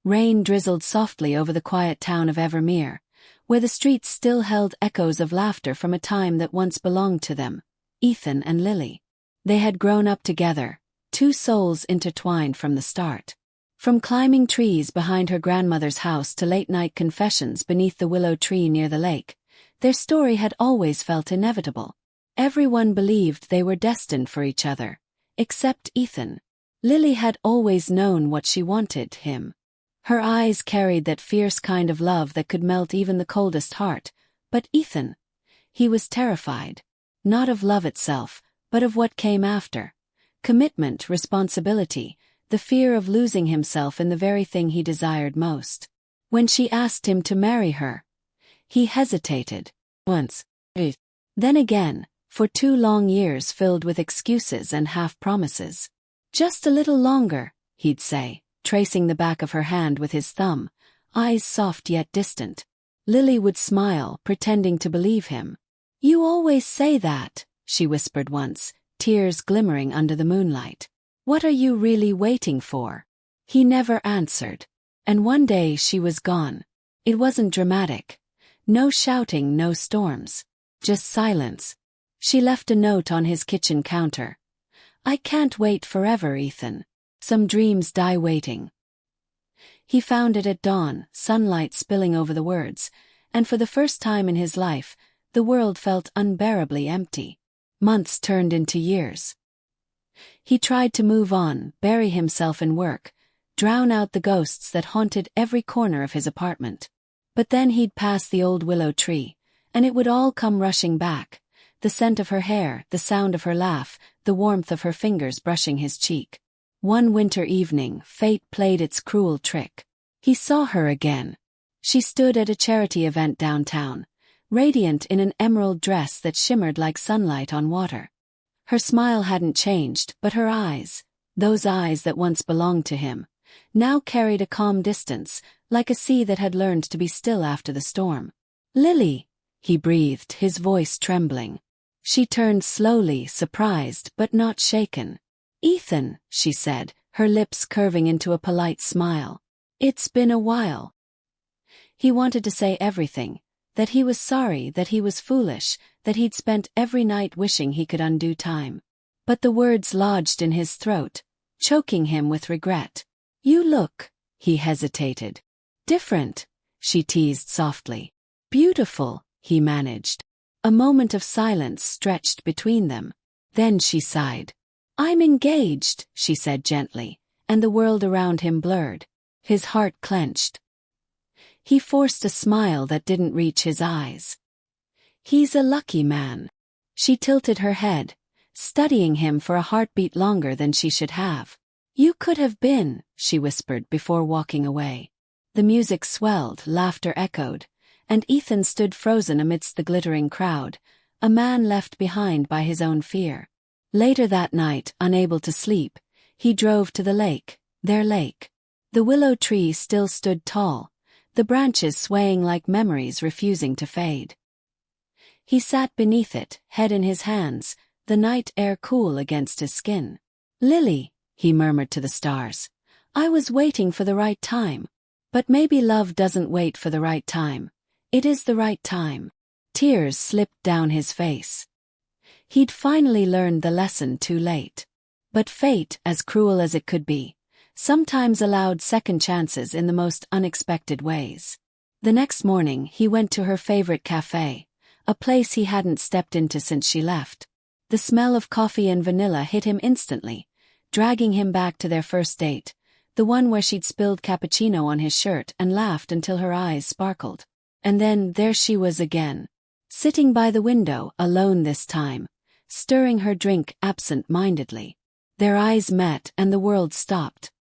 Rain drizzled softly over the quiet town of Evermere, where the streets still held echoes of laughter from a time that once belonged to them, Ethan and Lily. They had grown up together, two souls intertwined from the start. From climbing trees behind her grandmother's house to late-night confessions beneath the willow tree near the lake, their story had always felt inevitable. Everyone believed they were destined for each other, except Ethan. Lily had always known what she wanted him. Her eyes carried that fierce kind of love that could melt even the coldest heart, but Ethan, he was terrified. Not of love itself, but of what came after. Commitment, responsibility, the fear of losing himself in the very thing he desired most. When she asked him to marry her, he hesitated. Once. Then again, for 2 long years filled with excuses and half-promises. Just a little longer, he'd say, tracing the back of her hand with his thumb, eyes soft yet distant. Lily would smile, pretending to believe him. "You always say that," she whispered once, tears glimmering under the moonlight. "What are you really waiting for?" He never answered. And one day she was gone. It wasn't dramatic. No shouting, no storms. Just silence. She left a note on his kitchen counter. "I can't wait forever, Ethan. Some dreams die waiting." He found it at dawn, sunlight spilling over the words, and for the first time in his life, the world felt unbearably empty. Months turned into years. He tried to move on, bury himself in work, drown out the ghosts that haunted every corner of his apartment. But then he'd pass the old willow tree, and it would all come rushing back. The scent of her hair, the sound of her laugh, the warmth of her fingers brushing his cheek. One winter evening, fate played its cruel trick. He saw her again. She stood at a charity event downtown, radiant in an emerald dress that shimmered like sunlight on water. Her smile hadn't changed, but her eyes, those eyes that once belonged to him, now carried a calm distance, like a sea that had learned to be still after the storm. "Lily," he breathed, his voice trembling. She turned slowly, surprised but not shaken. "Ethan," she said, her lips curving into a polite smile. "It's been a while." He wanted to say everything, that he was sorry, that he was foolish, that he'd spent every night wishing he could undo time. But the words lodged in his throat, choking him with regret. "You look," he hesitated. "Different," she teased softly. "Beautiful," he managed. A moment of silence stretched between them. Then she sighed. "I'm engaged," she said gently, and the world around him blurred. His heart clenched. He forced a smile that didn't reach his eyes. "He's a lucky man." She tilted her head, studying him for a heartbeat longer than she should have. "You could have been," she whispered before walking away. The music swelled, laughter echoed, and Ethan stood frozen amidst the glittering crowd, a man left behind by his own fear. Later that night, unable to sleep, he drove to the lake, their lake. The willow tree still stood tall, the branches swaying like memories refusing to fade. He sat beneath it, head in his hands, the night air cool against his skin. "Lily," he murmured to the stars, "I was waiting for the right time. But maybe love doesn't wait for the right time. It is the right time." Tears slipped down his face. He'd finally learned the lesson too late. But fate, as cruel as it could be, sometimes allowed second chances in the most unexpected ways. The next morning, he went to her favorite cafe, a place he hadn't stepped into since she left. The smell of coffee and vanilla hit him instantly, dragging him back to their first date, the one where she'd spilled cappuccino on his shirt and laughed until her eyes sparkled. And then there she was again, sitting by the window, alone this time, stirring her drink absent-mindedly. Their eyes met and the world stopped.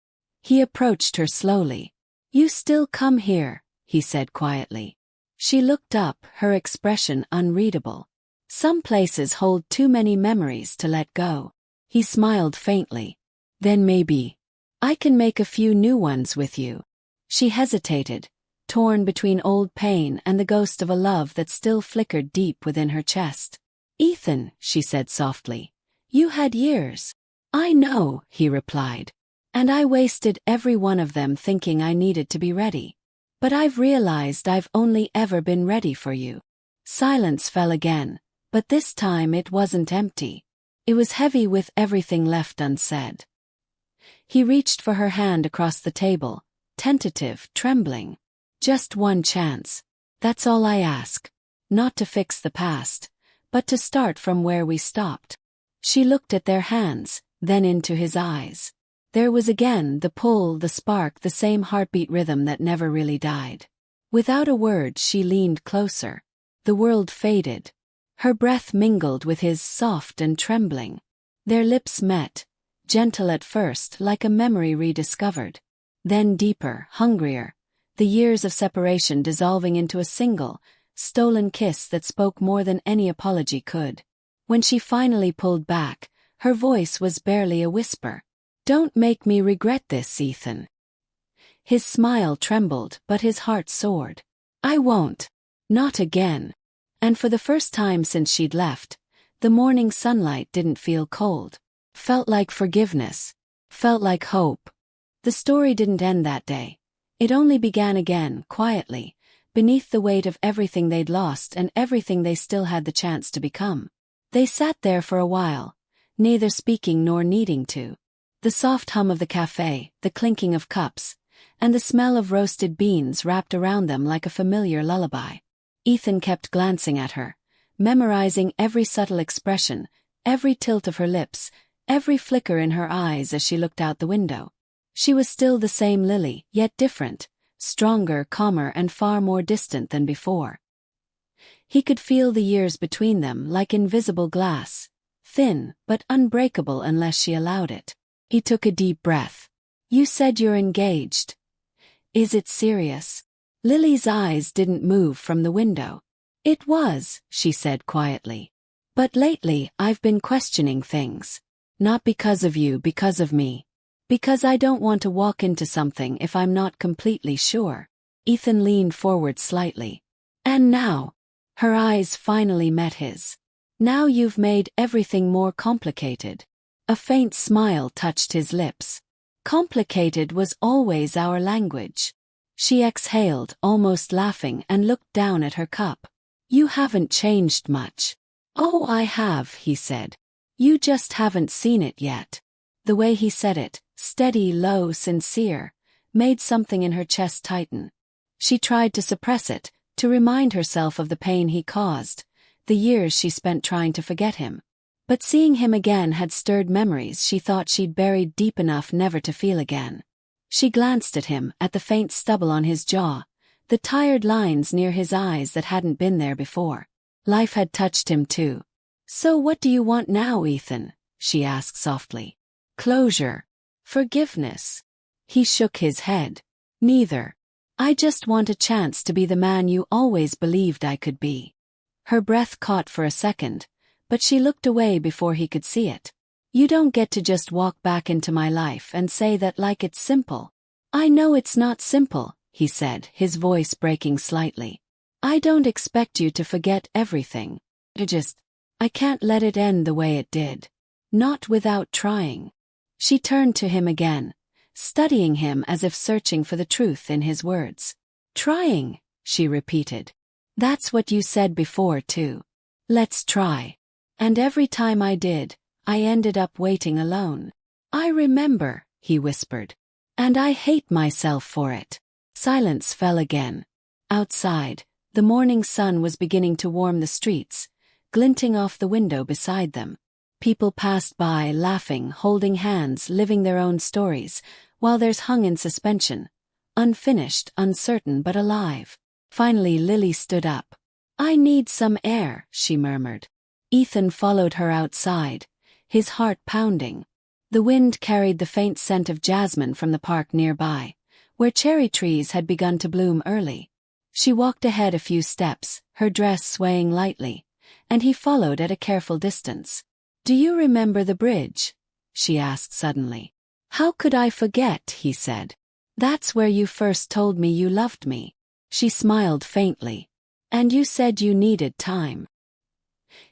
He approached her slowly. "You still come here," he said quietly. She looked up, her expression unreadable. "Some places hold too many memories to let go." He smiled faintly. "Then maybe I can make a few new ones with you." She hesitated, torn between old pain and the ghost of a love that still flickered deep within her chest. "Ethan," she said softly, "you had years." "I know," he replied. And I wasted every one of them thinking I needed to be ready. But I've realized I've only ever been ready for you. Silence fell again, but this time it wasn't empty. It was heavy with everything left unsaid. He reached for her hand across the table, tentative, trembling. Just one chance. That's all I ask. Not to fix the past, but to start from where we stopped. She looked at their hands, then into his eyes. There was again the pull, the spark, the same heartbeat rhythm that never really died. Without a word, she leaned closer. The world faded. Her breath mingled with his, soft and trembling. Their lips met, gentle at first, like a memory rediscovered. Then deeper, hungrier, the years of separation dissolving into a single, stolen kiss that spoke more than any apology could. When she finally pulled back, her voice was barely a whisper. "Don't make me regret this, Ethan." His smile trembled, but his heart soared. "I won't. Not again." And for the first time since she'd left, the morning sunlight didn't feel cold. Felt like forgiveness. Felt like hope. The story didn't end that day. It only began again, quietly, beneath the weight of everything they'd lost and everything they still had the chance to become. They sat there for a while, neither speaking nor needing to. The soft hum of the cafe, the clinking of cups, and the smell of roasted beans wrapped around them like a familiar lullaby. Ethan kept glancing at her, memorizing every subtle expression, every tilt of her lips, every flicker in her eyes as she looked out the window. She was still the same Lily, yet different, stronger, calmer, and far more distant than before. He could feel the years between them like invisible glass, thin but unbreakable unless she allowed it. He took a deep breath. "You said you're engaged. Is it serious?" Lily's eyes didn't move from the window. "It was," she said quietly. "But lately I've been questioning things. Not because of you, because of me. Because I don't want to walk into something if I'm not completely sure." Ethan leaned forward slightly. "And now?" Her eyes finally met his. "Now you've made everything more complicated." A faint smile touched his lips. "Complicated was always our language." She exhaled, almost laughing, and looked down at her cup. "You haven't changed much." "Oh, I have," he said. "You just haven't seen it yet." The way he said it, steady, low, sincere, made something in her chest tighten. She tried to suppress it, to remind herself of the pain he caused, the years she spent trying to forget him. But seeing him again had stirred memories she thought she'd buried deep enough never to feel again. She glanced at him, at the faint stubble on his jaw, the tired lines near his eyes that hadn't been there before. Life had touched him too. "So what do you want now, Ethan?" she asked softly. "Closure. Forgiveness." He shook his head. "Neither. I just want a chance to be the man you always believed I could be." Her breath caught for a second, but she looked away before he could see it. "You don't get to just walk back into my life and say that like it's simple." "I know it's not simple," he said, his voice breaking slightly. "I don't expect you to forget everything. I can't let it end the way it did. Not without trying." She turned to him again, studying him as if searching for the truth in his words. "Trying," she repeated. "That's what you said before too. Let's try." "And every time I did, I ended up waiting alone." "I remember," he whispered. "And I hate myself for it." Silence fell again. Outside, the morning sun was beginning to warm the streets, glinting off the window beside them. People passed by, laughing, holding hands, living their own stories, while theirs hung in suspension, unfinished, uncertain but alive. Finally Lily stood up. "I need some air," she murmured. Ethan followed her outside, his heart pounding. The wind carried the faint scent of jasmine from the park nearby, where cherry trees had begun to bloom early. She walked ahead a few steps, her dress swaying lightly, and he followed at a careful distance. "Do you remember the bridge?" she asked suddenly. "How could I forget?" he said. "That's where you first told me you loved me." She smiled faintly. "And you said you needed time."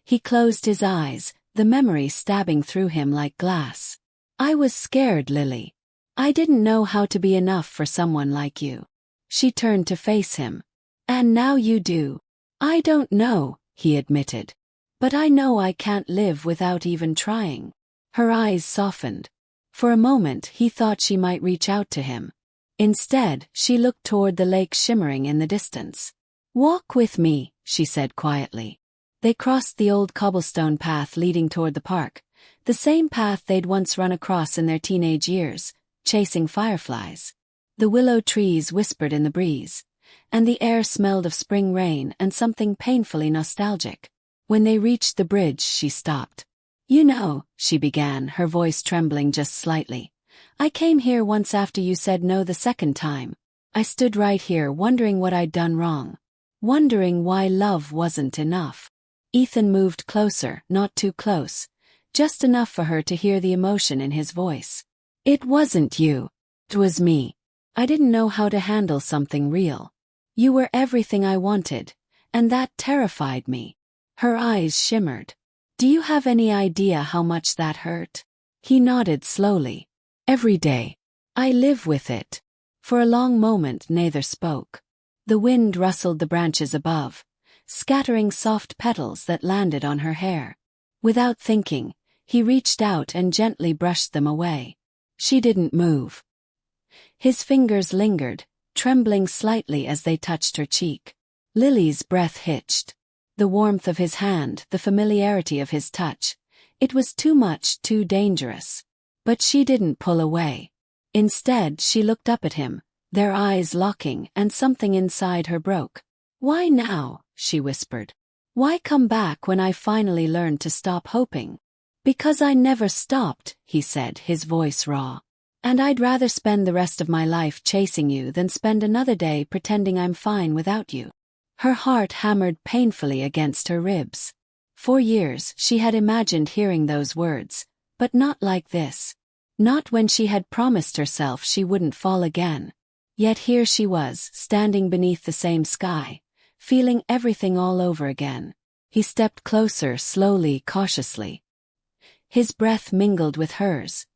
He closed his eyes, the memory stabbing through him like glass. "I was scared, Lily. I didn't know how to be enough for someone like you. She turned to face him. And now you do. I don't know, he admitted. But I know I can't live without even trying. Her eyes softened. For a moment he thought she might reach out to him. Instead, she looked toward the lake shimmering in the distance. Walk with me, she said quietly. They crossed the old cobblestone path leading toward the park, the same path they'd once run across in their teenage years, chasing fireflies. The willow trees whispered in the breeze, and the air smelled of spring rain and something painfully nostalgic. When they reached the bridge, she stopped. You know, she began, her voice trembling just slightly. I came here once after you said no the second time. I stood right here wondering what I'd done wrong. Wondering why love wasn't enough. Ethan moved closer, not too close, just enough for her to hear the emotion in his voice. It wasn't you. It was me. I didn't know how to handle something real. You were everything I wanted, and that terrified me. Her eyes shimmered. Do you have any idea how much that hurt? He nodded slowly. Every day. I live with it. For a long moment neither spoke. The wind rustled the branches above, scattering soft petals that landed on her hair. Without thinking, he reached out and gently brushed them away. She didn't move. His fingers lingered, trembling slightly as they touched her cheek. Lily's breath hitched. The warmth of his hand, the familiarity of his touch. It was too much, too dangerous. But she didn't pull away. Instead, she looked up at him, their eyes locking, and something inside her broke. Why now? She whispered. Why come back when I finally learned to stop hoping? Because I never stopped, he said, his voice raw. And I'd rather spend the rest of my life chasing you than spend another day pretending I'm fine without you. Her heart hammered painfully against her ribs. For years she had imagined hearing those words, but not like this. Not when she had promised herself she wouldn't fall again. Yet here she was, standing beneath the same sky, feeling everything all over again. He stepped closer, slowly, cautiously. His breath mingled with hers,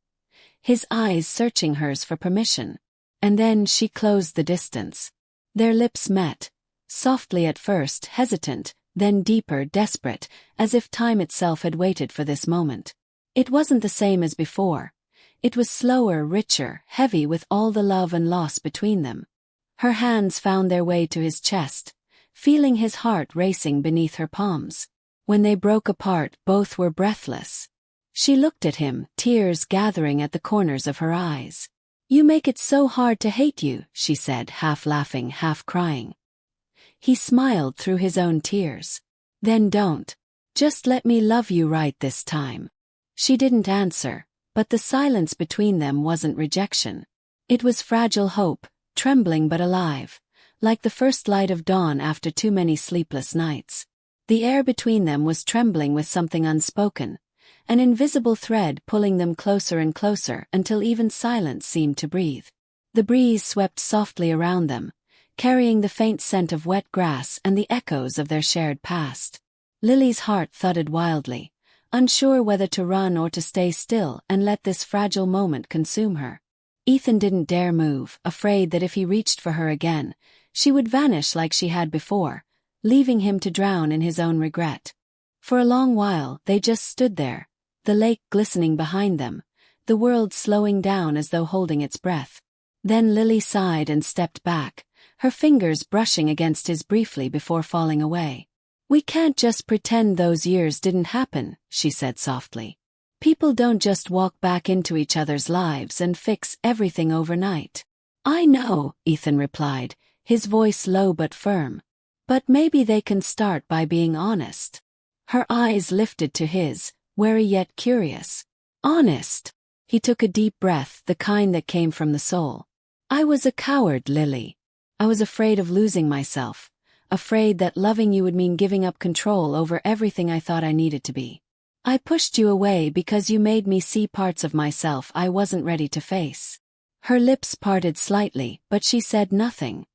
his eyes searching hers for permission. And then she closed the distance. Their lips met, softly at first, hesitant, then deeper, desperate, as if time itself had waited for this moment. It wasn't the same as before. It was slower, richer, heavy with all the love and loss between them. Her hands found their way to his chest, feeling his heart racing beneath her palms. When they broke apart, both were breathless. She looked at him, tears gathering at the corners of her eyes. You make it so hard to hate you, she said, half laughing, half crying. He smiled through his own tears. Then don't. Just let me love you right this time. She didn't answer, but the silence between them wasn't rejection. It was fragile hope, trembling but alive, like the first light of dawn after too many sleepless nights. The air between them was trembling with something unspoken, an invisible thread pulling them closer and closer until even silence seemed to breathe. The breeze swept softly around them, carrying the faint scent of wet grass and the echoes of their shared past. Lily's heart thudded wildly, unsure whether to run or to stay still and let this fragile moment consume her. Ethan didn't dare move, afraid that if he reached for her again, she would vanish like she had before, leaving him to drown in his own regret. For a long while they just stood there, the lake glistening behind them, the world slowing down as though holding its breath. Then Lily sighed and stepped back, her fingers brushing against his briefly before falling away. We can't just pretend those years didn't happen, she said softly. People don't just walk back into each other's lives and fix everything overnight. I know, Ethan replied, his voice low but firm. But maybe they can start by being honest. Her eyes lifted to his, wary yet curious. Honest. He took a deep breath, the kind that came from the soul. I was a coward, Lily. I was afraid of losing myself, afraid that loving you would mean giving up control over everything I thought I needed to be. I pushed you away because you made me see parts of myself I wasn't ready to face. Her lips parted slightly, but she said nothing.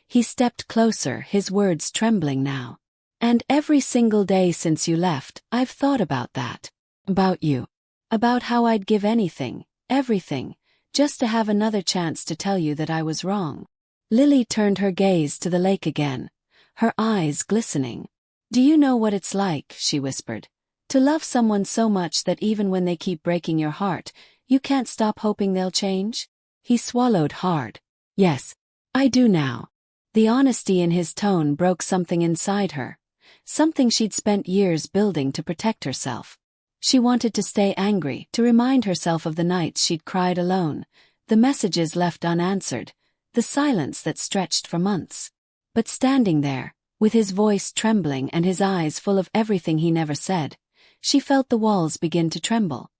He stepped closer, his words trembling now. And every single day since you left, I've thought about that. About you. About how I'd give anything, everything, just to have another chance to tell you that I was wrong." Lily turned her gaze to the lake again, her eyes glistening. "Do you know what it's like," she whispered, "to love someone so much that even when they keep breaking your heart, you can't stop hoping they'll change?" He swallowed hard. "Yes, I do now." The honesty in his tone broke something inside her, something she'd spent years building to protect herself. She wanted to stay angry, to remind herself of the nights she'd cried alone, the messages left unanswered, the silence that stretched for months. But standing there, with his voice trembling and his eyes full of everything he never said, she felt the walls begin to tremble.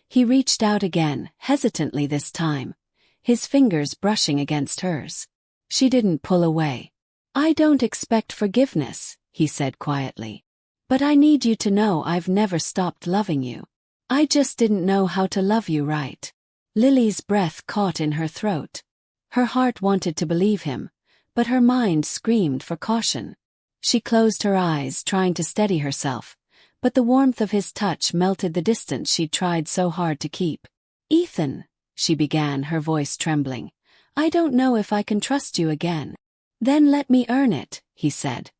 He reached out again, hesitantly this time, his fingers brushing against hers. She didn't pull away. "I don't expect forgiveness," he said quietly. "But I need you to know I've never stopped loving you. I just didn't know how to love you right." Lily's breath caught in her throat. Her heart wanted to believe him, but her mind screamed for caution. She closed her eyes, trying to steady herself, but the warmth of his touch melted the distance she'd tried so hard to keep. "Ethan," she began, her voice trembling, "I don't know if I can trust you again." "Then let me earn it," he said,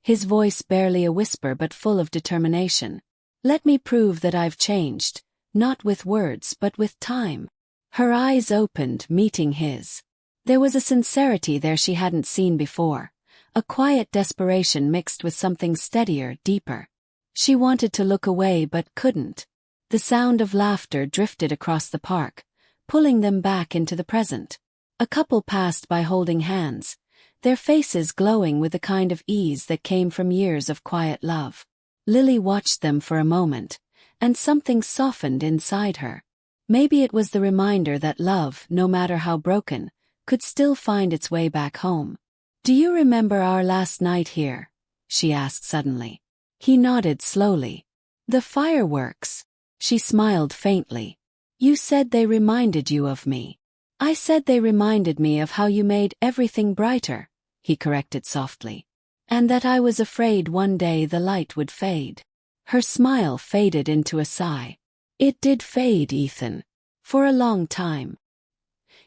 his voice barely a whisper but full of determination. "Let me prove that I've changed, not with words but with time." Her eyes opened, meeting his. There was a sincerity there she hadn't seen before, a quiet desperation mixed with something steadier, deeper. She wanted to look away but couldn't. The sound of laughter drifted across the park, pulling them back into the present. A couple passed by holding hands, their faces glowing with the kind of ease that came from years of quiet love. Lily watched them for a moment, and something softened inside her. Maybe it was the reminder that love, no matter how broken, could still find its way back home. "Do you remember our last night here?" she asked suddenly. He nodded slowly. "The fireworks." She smiled faintly. "You said they reminded you of me." "I said they reminded me of how you made everything brighter," he corrected softly. "And that I was afraid one day the light would fade." Her smile faded into a sigh. "It did fade, Ethan. For a long time."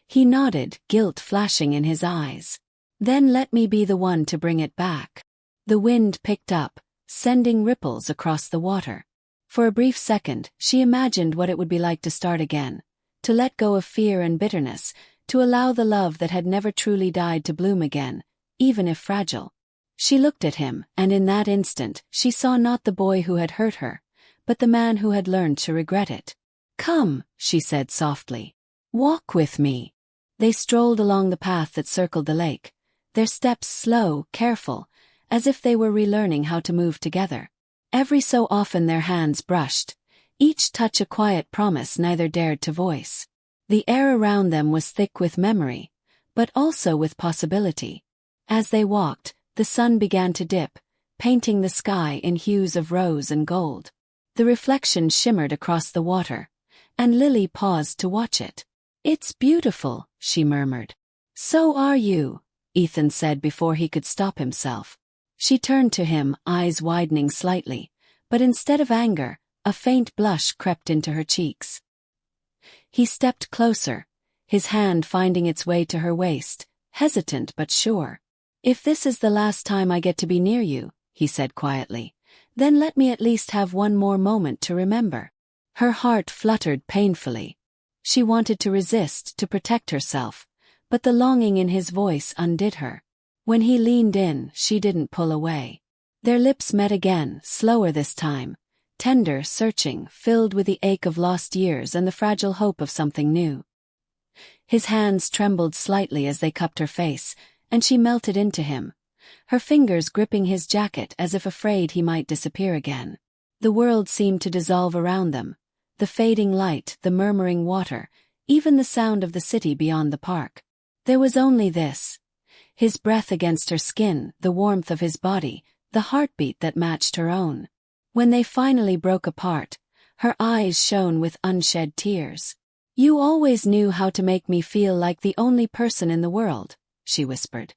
He nodded, guilt flashing in his eyes. "Then let me be the one to bring it back." The wind picked up, sending ripples across the water. For a brief second, she imagined what it would be like to start again, to let go of fear and bitterness, to allow the love that had never truly died to bloom again, even if fragile. She looked at him, and in that instant, she saw not the boy who had hurt her, but the man who had learned to regret it. "Come," she said softly. "Walk with me." They strolled along the path that circled the lake, their steps slow, careful, as if they were relearning how to move together. Every so often their hands brushed, each touch a quiet promise neither dared to voice. The air around them was thick with memory, but also with possibility. As they walked, the sun began to dip, painting the sky in hues of rose and gold. The reflection shimmered across the water, and Lily paused to watch it. "It's beautiful," she murmured. "So are you," Ethan said before he could stop himself. She turned to him, eyes widening slightly, but instead of anger, a faint blush crept into her cheeks. He stepped closer, his hand finding its way to her waist, hesitant but sure. "If this is the last time I get to be near you," he said quietly, "then let me at least have one more moment to remember." Her heart fluttered painfully. She wanted to resist, to protect herself, but the longing in his voice undid her. When he leaned in, she didn't pull away. Their lips met again, slower this time, tender, searching, filled with the ache of lost years and the fragile hope of something new. His hands trembled slightly as they cupped her face, and she melted into him, her fingers gripping his jacket as if afraid he might disappear again. The world seemed to dissolve around them, the fading light, the murmuring water, even the sound of the city beyond the park. There was only this. His breath against her skin, the warmth of his body, the heartbeat that matched her own. When they finally broke apart, her eyes shone with unshed tears. "You always knew how to make me feel like the only person in the world," she whispered.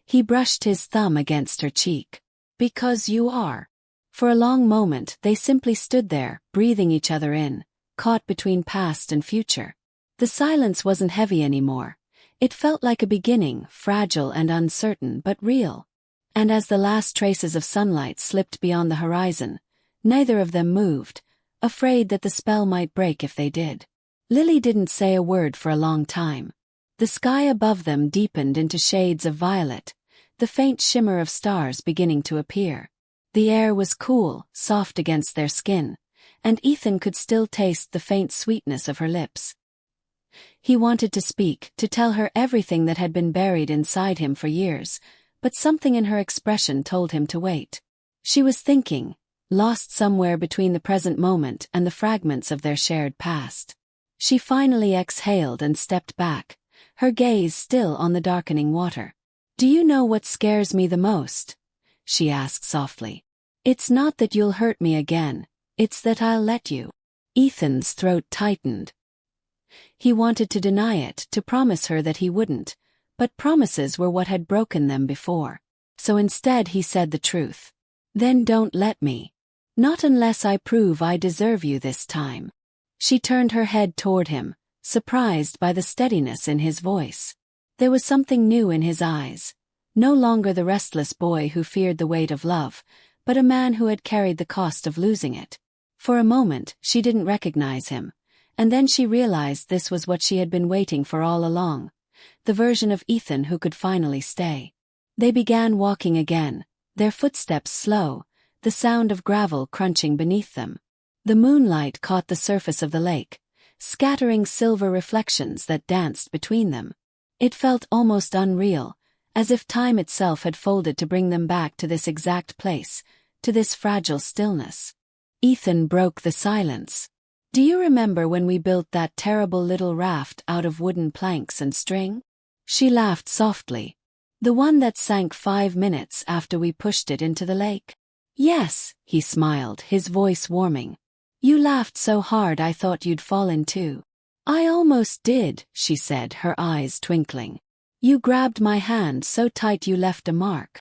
He brushed his thumb against her cheek. "Because you are." For a long moment they simply stood there, breathing each other in, caught between past and future. The silence wasn't heavy anymore. It felt like a beginning, fragile and uncertain but real. And as the last traces of sunlight slipped beyond the horizon, neither of them moved, afraid that the spell might break if they did. Lily didn't say a word for a long time. The sky above them deepened into shades of violet, the faint shimmer of stars beginning to appear. The air was cool, soft against their skin, and Ethan could still taste the faint sweetness of her lips. He wanted to speak, to tell her everything that had been buried inside him for years, but something in her expression told him to wait. She was thinking, lost somewhere between the present moment and the fragments of their shared past. She finally exhaled and stepped back, her gaze still on the darkening water. "Do you know what scares me the most?" she asked softly. "It's not that you'll hurt me again, it's that I'll let you." Ethan's throat tightened. He wanted to deny it, to promise her that he wouldn't, but promises were what had broken them before. So instead he said the truth. "Then don't let me. Not unless I prove I deserve you this time." She turned her head toward him, surprised by the steadiness in his voice. There was something new in his eyes. No longer the restless boy who feared the weight of love, but a man who had carried the cost of losing it. For a moment, she didn't recognize him, and then she realized this was what she had been waiting for all along, the version of Ethan who could finally stay. They began walking again, their footsteps slow, the sound of gravel crunching beneath them. The moonlight caught the surface of the lake, scattering silver reflections that danced between them. It felt almost unreal, as if time itself had folded to bring them back to this exact place, to this fragile stillness. Ethan broke the silence. "Do you remember when we built that terrible little raft out of wooden planks and string?" She laughed softly. "The one that sank 5 minutes after we pushed it into the lake?" "Yes," he smiled, his voice warming. "You laughed so hard I thought you'd fall in too." "I almost did," she said, her eyes twinkling. "You grabbed my hand so tight you left a mark."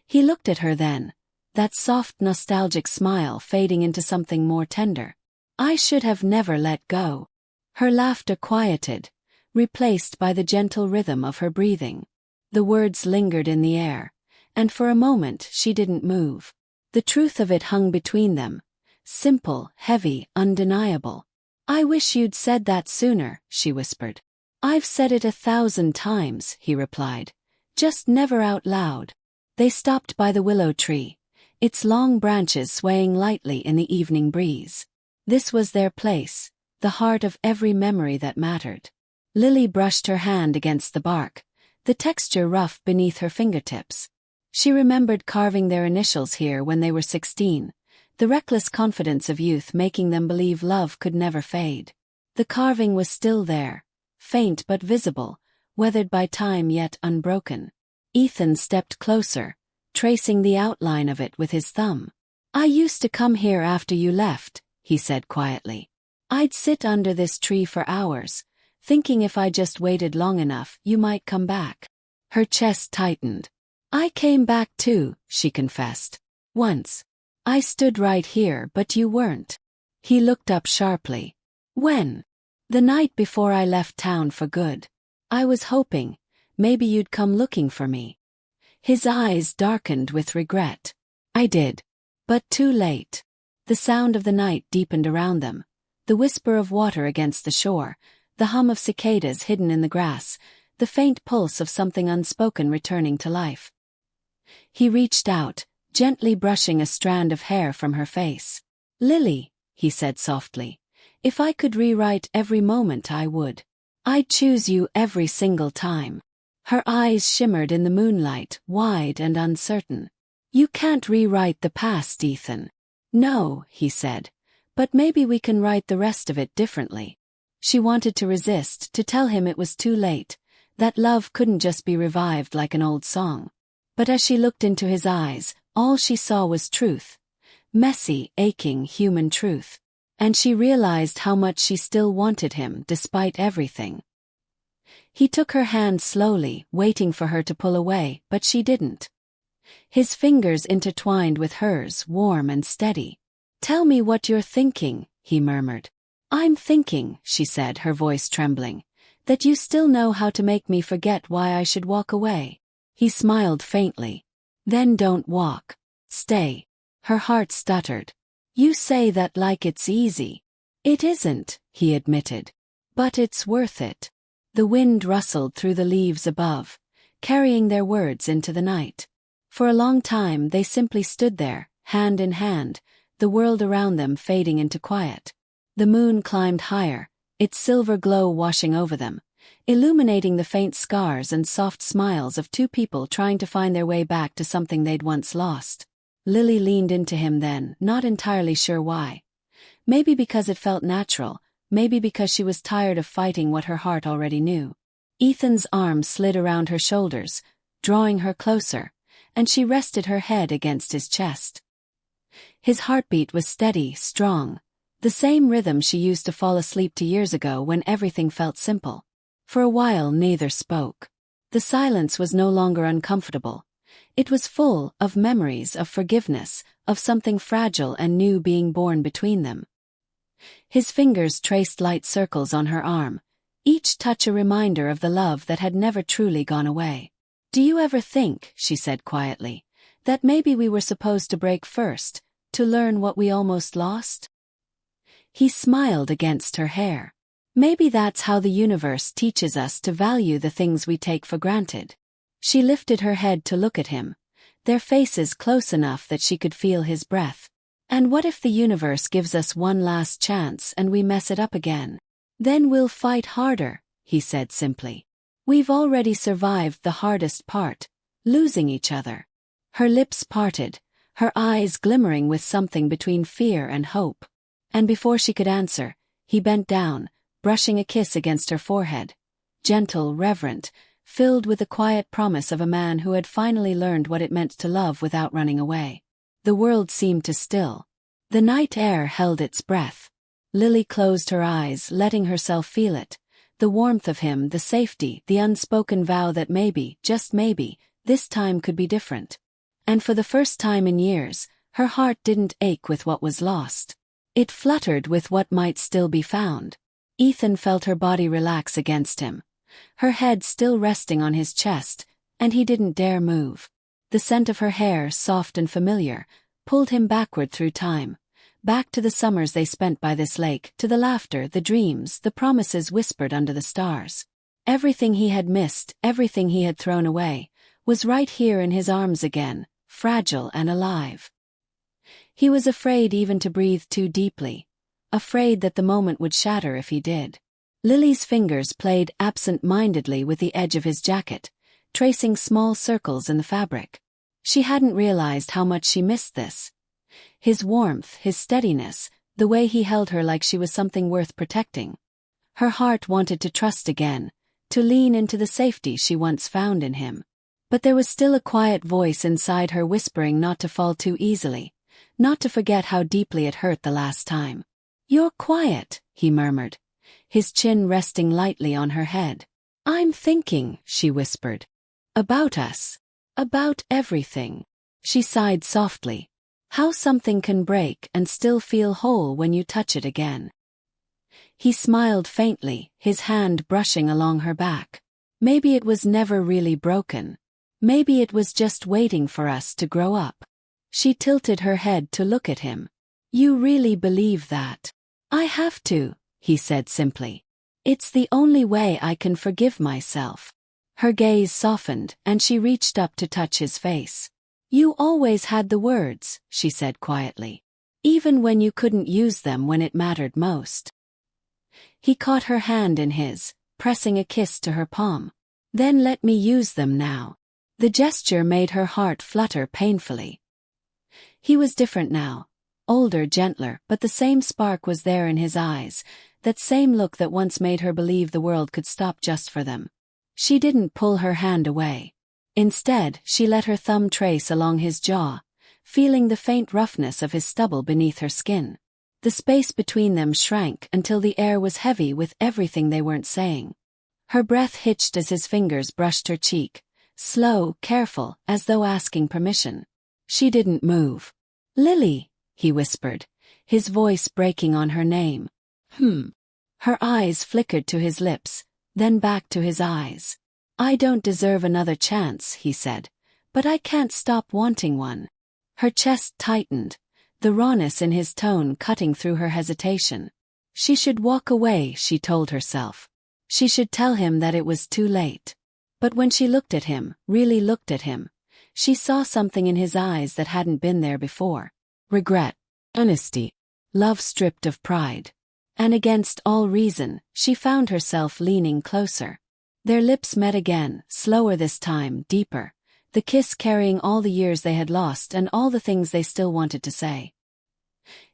He looked at her then, that soft nostalgic smile fading into something more tender. "I should have never let go." Her laughter quieted, replaced by the gentle rhythm of her breathing. The words lingered in the air, and for a moment she didn't move. The truth of it hung between them, simple, heavy, undeniable. "I wish you'd said that sooner," she whispered. "I've said it 1,000 times," he replied, "just never out loud." They stopped by the willow tree, its long branches swaying lightly in the evening breeze. This was their place, the heart of every memory that mattered. Lily brushed her hand against the bark, the texture rough beneath her fingertips. She remembered carving their initials here when they were 16, the reckless confidence of youth making them believe love could never fade. The carving was still there, faint but visible, weathered by time yet unbroken. Ethan stepped closer, tracing the outline of it with his thumb. "I used to come here after you left," he said quietly. "I'd sit under this tree for hours, thinking if I just waited long enough you might come back." Her chest tightened. "I came back too," she confessed. "Once. I stood right here but you weren't." He looked up sharply. "When?" "The night before I left town for good. I was hoping, maybe you'd come looking for me." His eyes darkened with regret. "I did. But too late." The sound of the night deepened around them, the whisper of water against the shore, the hum of cicadas hidden in the grass, the faint pulse of something unspoken returning to life. He reached out, gently brushing a strand of hair from her face. "Lily," he said softly, "if I could rewrite every moment I would. I'd choose you every single time." Her eyes shimmered in the moonlight, wide and uncertain. "You can't rewrite the past, Ethan." "No," he said, "but maybe we can write the rest of it differently." She wanted to resist, to tell him it was too late, that love couldn't just be revived like an old song. But as she looked into his eyes, all she saw was truth. Messy, aching human truth. And she realized how much she still wanted him despite everything. He took her hand slowly, waiting for her to pull away, but she didn't. His fingers intertwined with hers, warm and steady. "Tell me what you're thinking," he murmured. "I'm thinking," she said, her voice trembling, "that you still know how to make me forget why I should walk away." He smiled faintly. "Then don't walk. Stay." Her heart stuttered. "You say that like it's easy." "It isn't," he admitted. "But it's worth it." The wind rustled through the leaves above, carrying their words into the night. For a long time they simply stood there, hand in hand, the world around them fading into quiet. The moon climbed higher, its silver glow washing over them, illuminating the faint scars and soft smiles of two people trying to find their way back to something they'd once lost. Lily leaned into him then, not entirely sure why. Maybe because it felt natural, maybe because she was tired of fighting what her heart already knew. Ethan's arm slid around her shoulders, drawing her closer, and she rested her head against his chest. His heartbeat was steady, strong, the same rhythm she used to fall asleep to years ago when everything felt simple. For a while neither spoke. The silence was no longer uncomfortable. It was full of memories, of forgiveness, of something fragile and new being born between them. His fingers traced light circles on her arm, each touch a reminder of the love that had never truly gone away. "Do you ever think," she said quietly, "that maybe we were supposed to break first, to learn what we almost lost?" He smiled against her hair. "Maybe that's how the universe teaches us to value the things we take for granted." She lifted her head to look at him, their faces close enough that she could feel his breath. "And what if the universe gives us one last chance and we mess it up again? Then we'll fight harder," he said simply. "We've already survived the hardest part, losing each other." Her lips parted, her eyes glimmering with something between fear and hope. And before she could answer, he bent down, brushing a kiss against her forehead. Gentle, reverent, filled with the quiet promise of a man who had finally learned what it meant to love without running away. The world seemed to still. The night air held its breath. Lily closed her eyes, letting herself feel it. The warmth of him, the safety, the unspoken vow that maybe, just maybe, this time could be different. And for the first time in years, her heart didn't ache with what was lost. It fluttered with what might still be found. Ethan felt her body relax against him, her head still resting on his chest, and he didn't dare move. The scent of her hair, soft and familiar, pulled him backward through time, back to the summers they spent by this lake, to the laughter, the dreams, the promises whispered under the stars. Everything he had missed, everything he had thrown away, was right here in his arms again, fragile and alive. He was afraid even to breathe too deeply, afraid that the moment would shatter if he did. Lily's fingers played absent-mindedly with the edge of his jacket, tracing small circles in the fabric. She hadn't realized how much she missed this. His warmth, his steadiness, the way he held her like she was something worth protecting. Her heart wanted to trust again, to lean into the safety she once found in him. But there was still a quiet voice inside her whispering not to fall too easily, not to forget how deeply it hurt the last time. "You're quiet," he murmured, his chin resting lightly on her head. "I'm thinking," she whispered. "About us. About everything." She sighed softly. "How something can break and still feel whole when you touch it again." He smiled faintly, his hand brushing along her back. "Maybe it was never really broken. Maybe it was just waiting for us to grow up." She tilted her head to look at him. "You really believe that?" "I have to," he said simply. "It's the only way I can forgive myself." Her gaze softened, and she reached up to touch his face. "You always had the words," she said quietly. "Even when you couldn't use them when it mattered most." He caught her hand in his, pressing a kiss to her palm. "Then let me use them now." The gesture made her heart flutter painfully. He was different now. Older, gentler, but the same spark was there in his eyes, that same look that once made her believe the world could stop just for them. She didn't pull her hand away. Instead, she let her thumb trace along his jaw, feeling the faint roughness of his stubble beneath her skin. The space between them shrank until the air was heavy with everything they weren't saying. Her breath hitched as his fingers brushed her cheek, slow, careful, as though asking permission. She didn't move. "Lily," he whispered, his voice breaking on her name. Her eyes flickered to his lips, then back to his eyes. I don't deserve another chance, he said, but I can't stop wanting one. Her chest tightened, the rawness in his tone cutting through her hesitation. She should walk away, she told herself. She should tell him that it was too late. But when she looked at him, really looked at him, she saw something in his eyes that hadn't been there before. Regret, honesty, love stripped of pride. And against all reason, she found herself leaning closer. Their lips met again, slower this time, deeper, the kiss carrying all the years they had lost and all the things they still wanted to say.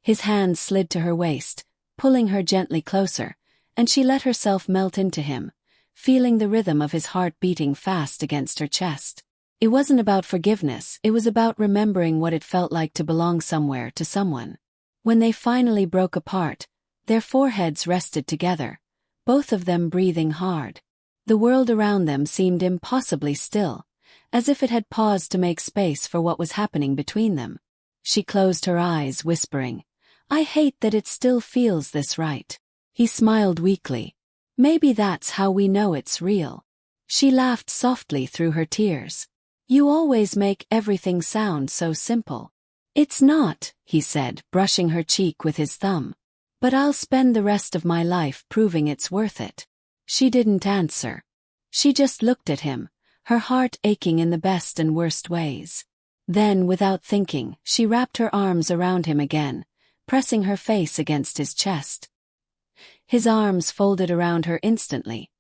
His hands slid to her waist, pulling her gently closer, and she let herself melt into him, feeling the rhythm of his heart beating fast against her chest. It wasn't about forgiveness, it was about remembering what it felt like to belong somewhere to someone. When they finally broke apart, their foreheads rested together, both of them breathing hard. The world around them seemed impossibly still, as if it had paused to make space for what was happening between them. She closed her eyes, whispering, "I hate that it still feels this right." He smiled weakly. "Maybe that's how we know it's real." She laughed softly through her tears. "You always make everything sound so simple." "It's not," he said, brushing her cheek with his thumb. "But I'll spend the rest of my life proving it's worth it." She didn't answer. She just looked at him, her heart aching in the best and worst ways. Then, without thinking, she wrapped her arms around him again, pressing her face against his chest. His arms folded around her instantly,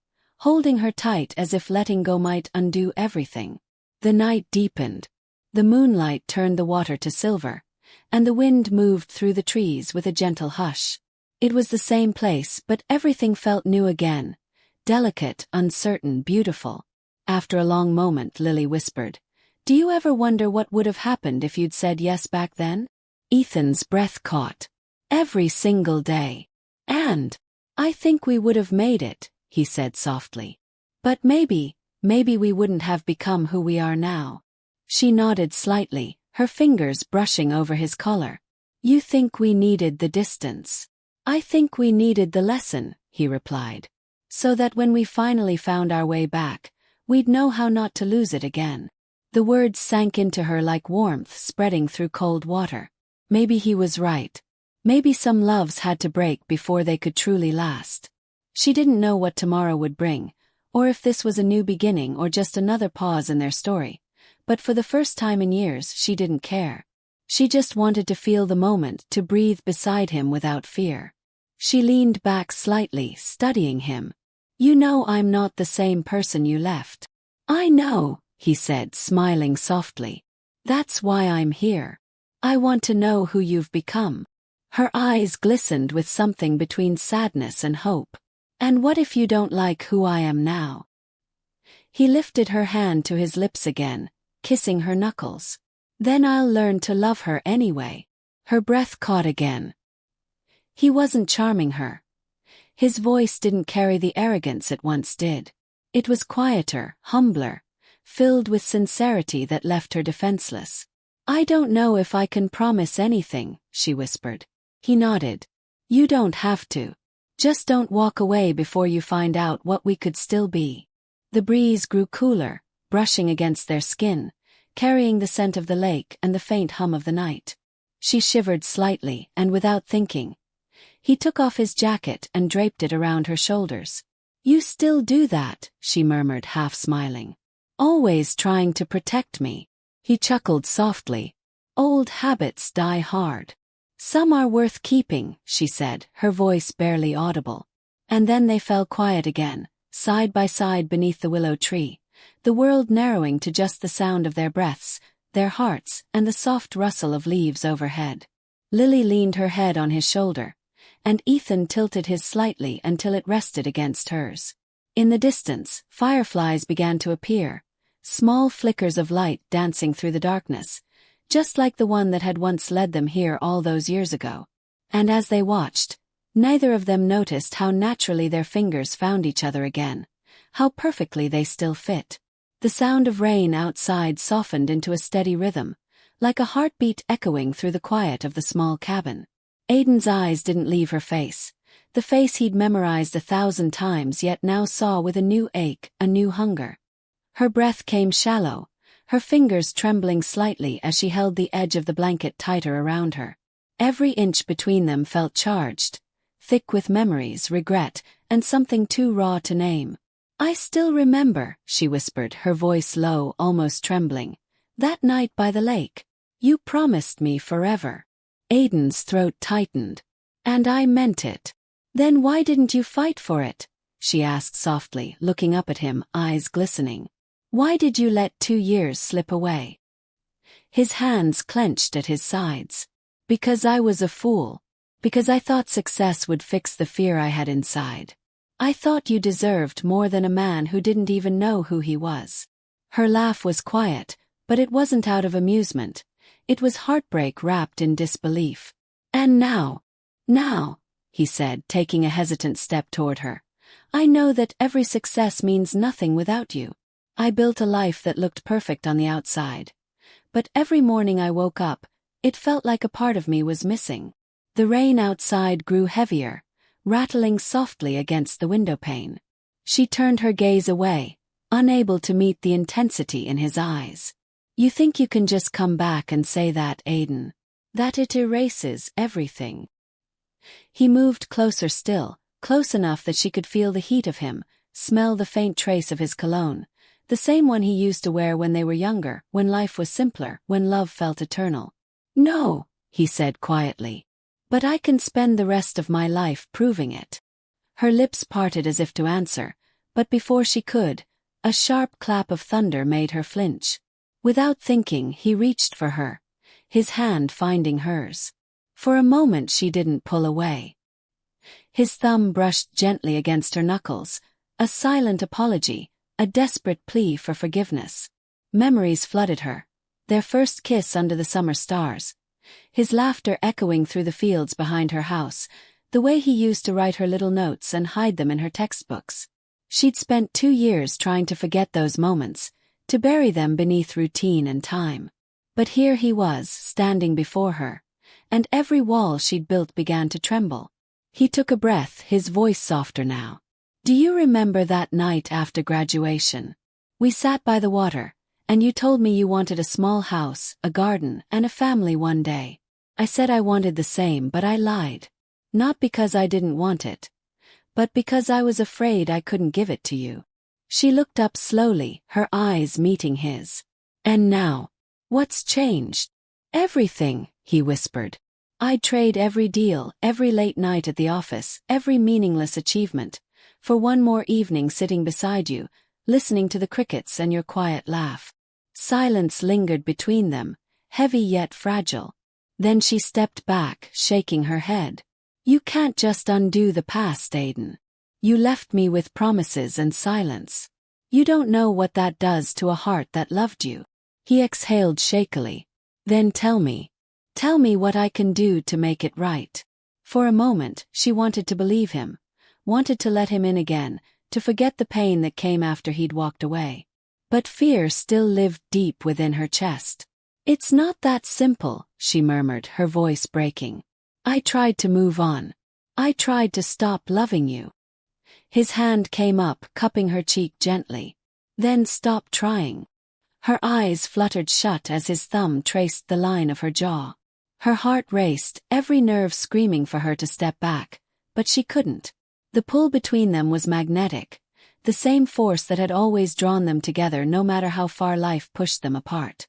holding her tight as if letting go might undo everything. The night deepened. The moonlight turned the water to silver, and the wind moved through the trees with a gentle hush. It was the same place, but everything felt new again, delicate, uncertain, beautiful. After a long moment, Lily whispered, "Do you ever wonder what would have happened if you'd said yes back then?" Ethan's breath caught. "Every single day. And I think we would have made it," he said softly. "But maybe we wouldn't have become who we are now." She nodded slightly, her fingers brushing over his collar. "You think we needed the distance. I think we needed the lesson," he replied. "So that when we finally found our way back, we'd know how not to lose it again." The words sank into her like warmth spreading through cold water. Maybe he was right. Maybe some loves had to break before they could truly last. She didn't know what tomorrow would bring, or if this was a new beginning or just another pause in their story, but for the first time in years she didn't care. She just wanted to feel the moment, to breathe beside him without fear. She leaned back slightly, studying him. "You know I'm not the same person you left." "I know," he said, smiling softly. "That's why I'm here. I want to know who you've become." Her eyes glistened with something between sadness and hope. "And what if you don't like who I am now?" He lifted her hand to his lips again, kissing her knuckles. "Then I'll learn to love her anyway." Her breath caught again. He wasn't charming her. His voice didn't carry the arrogance it once did. It was quieter, humbler, filled with sincerity that left her defenseless. "I don't know if I can promise anything," she whispered. He nodded. "You don't have to. Just don't walk away before you find out what we could still be." The breeze grew cooler, brushing against their skin, carrying the scent of the lake and the faint hum of the night. She shivered slightly, and without thinking, he took off his jacket and draped it around her shoulders. "You still do that," she murmured, half smiling. "Always trying to protect me." He chuckled softly. "Old habits die hard. Some are worth keeping," she said, her voice barely audible. And then they fell quiet again, side by side beneath the willow tree, the world narrowing to just the sound of their breaths, their hearts, and the soft rustle of leaves overhead. Lily leaned her head on his shoulder, and Ethan tilted his slightly until it rested against hers. In the distance, fireflies began to appear, small flickers of light dancing through the darkness, just like the one that had once led them here all those years ago. And as they watched, neither of them noticed how naturally their fingers found each other again, how perfectly they still fit. The sound of rain outside softened into a steady rhythm, like a heartbeat echoing through the quiet of the small cabin. Aiden's eyes didn't leave her face, The face he'd memorized 1,000 times yet now saw with a new ache, a new hunger. Her breath came shallow, her fingers trembling slightly as she held the edge of the blanket tighter around her. Every inch between them felt charged, thick with memories, regret, and something too raw to name. "I still remember," she whispered, her voice low, almost trembling. "That night by the lake. You promised me forever." Aiden's throat tightened. "And I meant it." "Then why didn't you fight for it?" she asked softly, looking up at him, eyes glistening. "Why did you let 2 years slip away?" His hands clenched at his sides. "Because I was a fool. Because I thought success would fix the fear I had inside. I thought you deserved more than a man who didn't even know who he was." Her laugh was quiet, but it wasn't out of amusement. It was heartbreak wrapped in disbelief. "And now, he said, taking a hesitant step toward her, "I know that every success means nothing without you. I built a life that looked perfect on the outside. But every morning I woke up, it felt like a part of me was missing." The rain outside grew heavier, rattling softly against the windowpane. She turned her gaze away, unable to meet the intensity in his eyes. "You think you can just come back and say that, Aiden? That it erases everything?" He moved closer still, close enough that she could feel the heat of him, smell the faint trace of his cologne, the same one he used to wear when they were younger, when life was simpler, when love felt eternal. "No," he said quietly. "But I can spend the rest of my life proving it." Her lips parted as if to answer, but before she could, a sharp clap of thunder made her flinch. Without thinking, he reached for her, his hand finding hers. For a moment she didn't pull away. His thumb brushed gently against her knuckles, a silent apology, a desperate plea for forgiveness. Memories flooded her. Their first kiss under the summer stars. His laughter echoing through the fields behind her house, the way he used to write her little notes and hide them in her textbooks. She'd spent 2 years trying to forget those moments, to bury them beneath routine and time. But here he was, standing before her, and every wall she'd built began to tremble. He took a breath, his voice softer now. "Do you remember that night after graduation? We sat by the water, and you told me you wanted a small house, a garden, and a family one day. I said I wanted the same, but I lied. Not because I didn't want it, but because I was afraid I couldn't give it to you." She looked up slowly, her eyes meeting his. "And now? What's changed?" "Everything," he whispered. "I'd trade every deal, every late night at the office, every meaningless achievement, for one more evening sitting beside you, listening to the crickets and your quiet laugh." Silence lingered between them, heavy yet fragile. Then she stepped back, shaking her head. "You can't just undo the past, Aiden. You left me with promises and silence. You don't know what that does to a heart that loved you." He exhaled shakily. "Then tell me what I can do to make it right." For a moment, she wanted to believe him, wanted to let him in again, to forget the pain that came after he'd walked away. But fear still lived deep within her chest. "It's not that simple," she murmured, her voice breaking. "I tried to move on. I tried to stop loving you." His hand came up, cupping her cheek gently. "Then stop trying." Her eyes fluttered shut as his thumb traced the line of her jaw. Her heart raced, every nerve screaming for her to step back, but she couldn't. The pull between them was magnetic, the same force that had always drawn them together no matter how far life pushed them apart.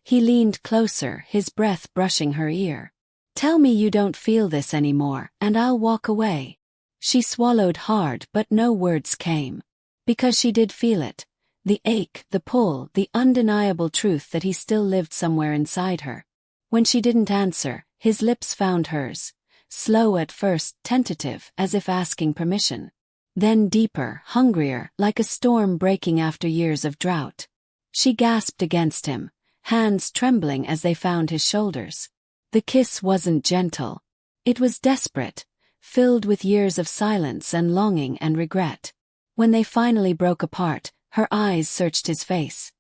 He leaned closer, his breath brushing her ear. "Tell me you don't feel this anymore, and I'll walk away." She swallowed hard, but no words came. Because she did feel it. The ache, the pull, the undeniable truth that he still lived somewhere inside her. When she didn't answer, his lips found hers. Slow at first, tentative, as if asking permission. Then deeper, hungrier, like a storm breaking after years of drought. She gasped against him, hands trembling as they found his shoulders. The kiss wasn't gentle. It was desperate, filled with years of silence and longing and regret. When they finally broke apart, her eyes searched his face.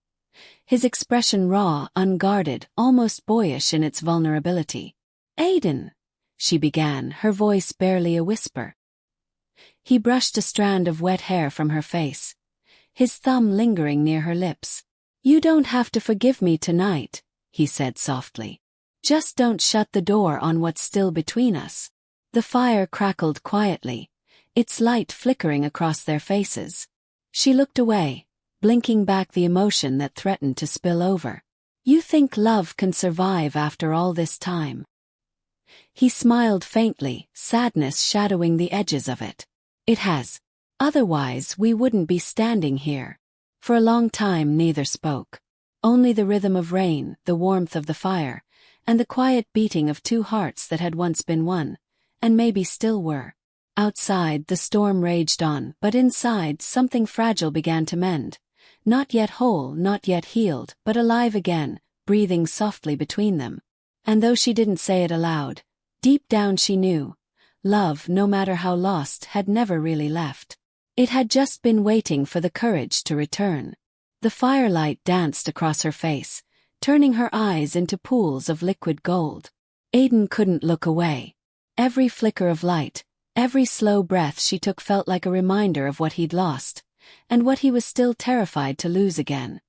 His expression raw, unguarded, almost boyish in its vulnerability. "Aiden," she began, her voice barely a whisper. He brushed a strand of wet hair from her face, his thumb lingering near her lips. "You don't have to forgive me tonight," he said softly. "Just don't shut the door on what's still between us." The fire crackled quietly, its light flickering across their faces. She looked away, blinking back the emotion that threatened to spill over. "You think love can survive after all this time?" He smiled faintly, sadness shadowing the edges of it. "It has. Otherwise we wouldn't be standing here." For a long time neither spoke. Only the rhythm of rain, the warmth of the fire, and the quiet beating of two hearts that had once been one, and maybe still were. Outside the storm raged on, but inside something fragile began to mend. Not yet whole, not yet healed, but alive again, breathing softly between them. And though she didn't say it aloud, deep down she knew. Love, no matter how lost, had never really left. It had just been waiting for the courage to return. The firelight danced across her face, turning her eyes into pools of liquid gold. Aiden couldn't look away. Every flicker of light, every slow breath she took felt like a reminder of what he'd lost, and what he was still terrified to lose again.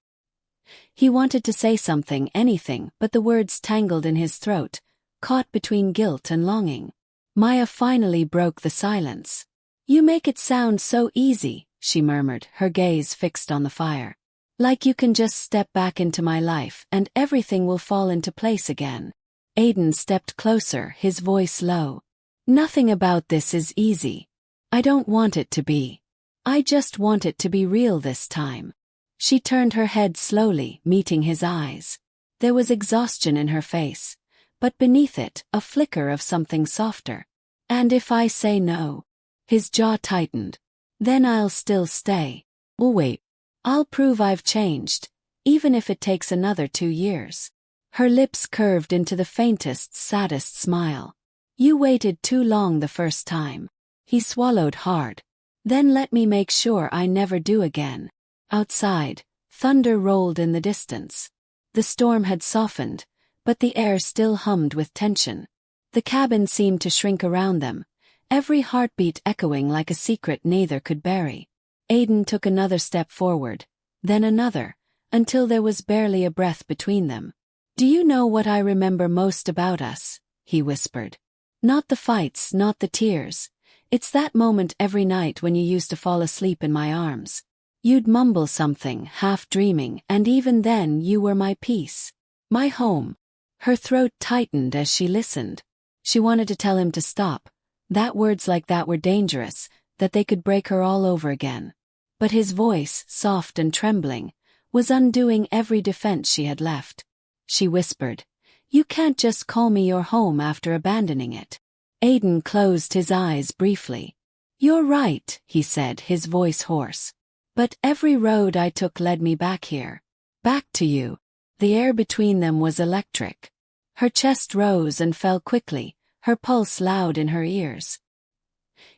He wanted to say something, anything, but the words tangled in his throat, caught between guilt and longing. Maya finally broke the silence. "You make it sound so easy," she murmured, her gaze fixed on the fire. "Like you can just step back into my life and everything will fall into place again." Aiden stepped closer, his voice low. "Nothing about this is easy. I don't want it to be. I just want it to be real this time." She turned her head slowly, meeting his eyes. There was exhaustion in her face, but beneath it, a flicker of something softer. "And if I say no?" His jaw tightened. "Then I'll still stay. We'll wait. I'll prove I've changed, even if it takes another 2 years. Her lips curved into the faintest, saddest smile. "You waited too long the first time." He swallowed hard. "Then let me make sure I never do again." Outside, thunder rolled in the distance. The storm had softened, but the air still hummed with tension. The cabin seemed to shrink around them, every heartbeat echoing like a secret neither could bury. Aiden took another step forward, then another, until there was barely a breath between them. "Do you know what I remember most about us?" he whispered. "Not the fights, not the tears. It's that moment every night when you used to fall asleep in my arms. You'd mumble something, half dreaming, and even then you were my peace. My home." Her throat tightened as she listened. She wanted to tell him to stop, that words like that were dangerous, that they could break her all over again. But his voice, soft and trembling, was undoing every defense she had left. She whispered, "You can't just call me your home after abandoning it." Aiden closed his eyes briefly. "You're right," he said, his voice hoarse. "But every road I took led me back here. Back to you." The air between them was electric. Her chest rose and fell quickly, her pulse loud in her ears.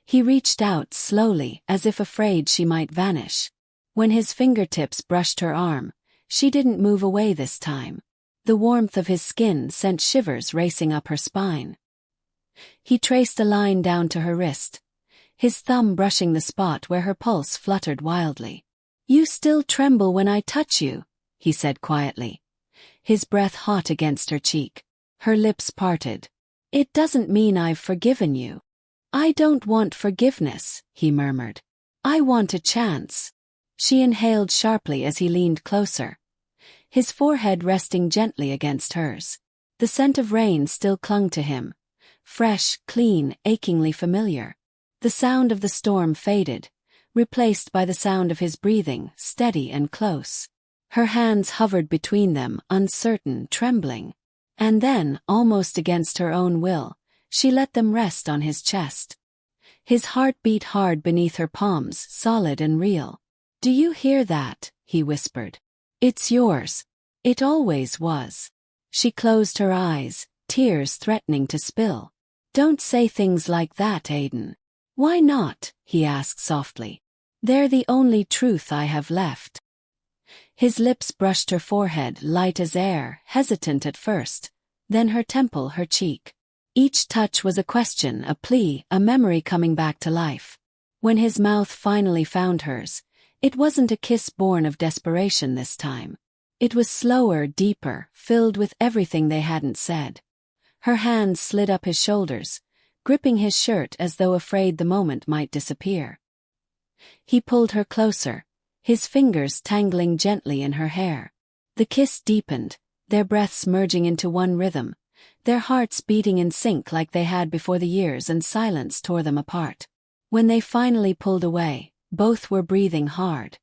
He reached out slowly, as if afraid she might vanish. When his fingertips brushed her arm, she didn't move away this time. The warmth of his skin sent shivers racing up her spine. He traced a line down to her wrist, his thumb brushing the spot where her pulse fluttered wildly. "You still tremble when I touch you," he said quietly, his breath hot against her cheek. Her lips parted. "It doesn't mean I've forgiven you." "I don't want forgiveness," he murmured. "I want a chance." She inhaled sharply as he leaned closer, his forehead resting gently against hers. The scent of rain still clung to him, fresh, clean, achingly familiar. The sound of the storm faded, replaced by the sound of his breathing, steady and close. Her hands hovered between them, uncertain, trembling. And then, almost against her own will, she let them rest on his chest. His heart beat hard beneath her palms, solid and real. "Do you hear that?" he whispered. "It's yours. It always was." She closed her eyes, tears threatening to spill. "Don't say things like that, Aiden." "Why not?" he asked softly. "They're the only truth I have left." His lips brushed her forehead, light as air, hesitant at first, then her temple, her cheek. Each touch was a question, a plea, a memory coming back to life. When his mouth finally found hers, it wasn't a kiss born of desperation this time. It was slower, deeper, filled with everything they hadn't said. Her hands slid up his shoulders, gripping his shirt as though afraid the moment might disappear. He pulled her closer, his fingers tangling gently in her hair. The kiss deepened, their breaths merging into one rhythm, their hearts beating in sync like they had before the years and silence tore them apart. When they finally pulled away, both were breathing hard.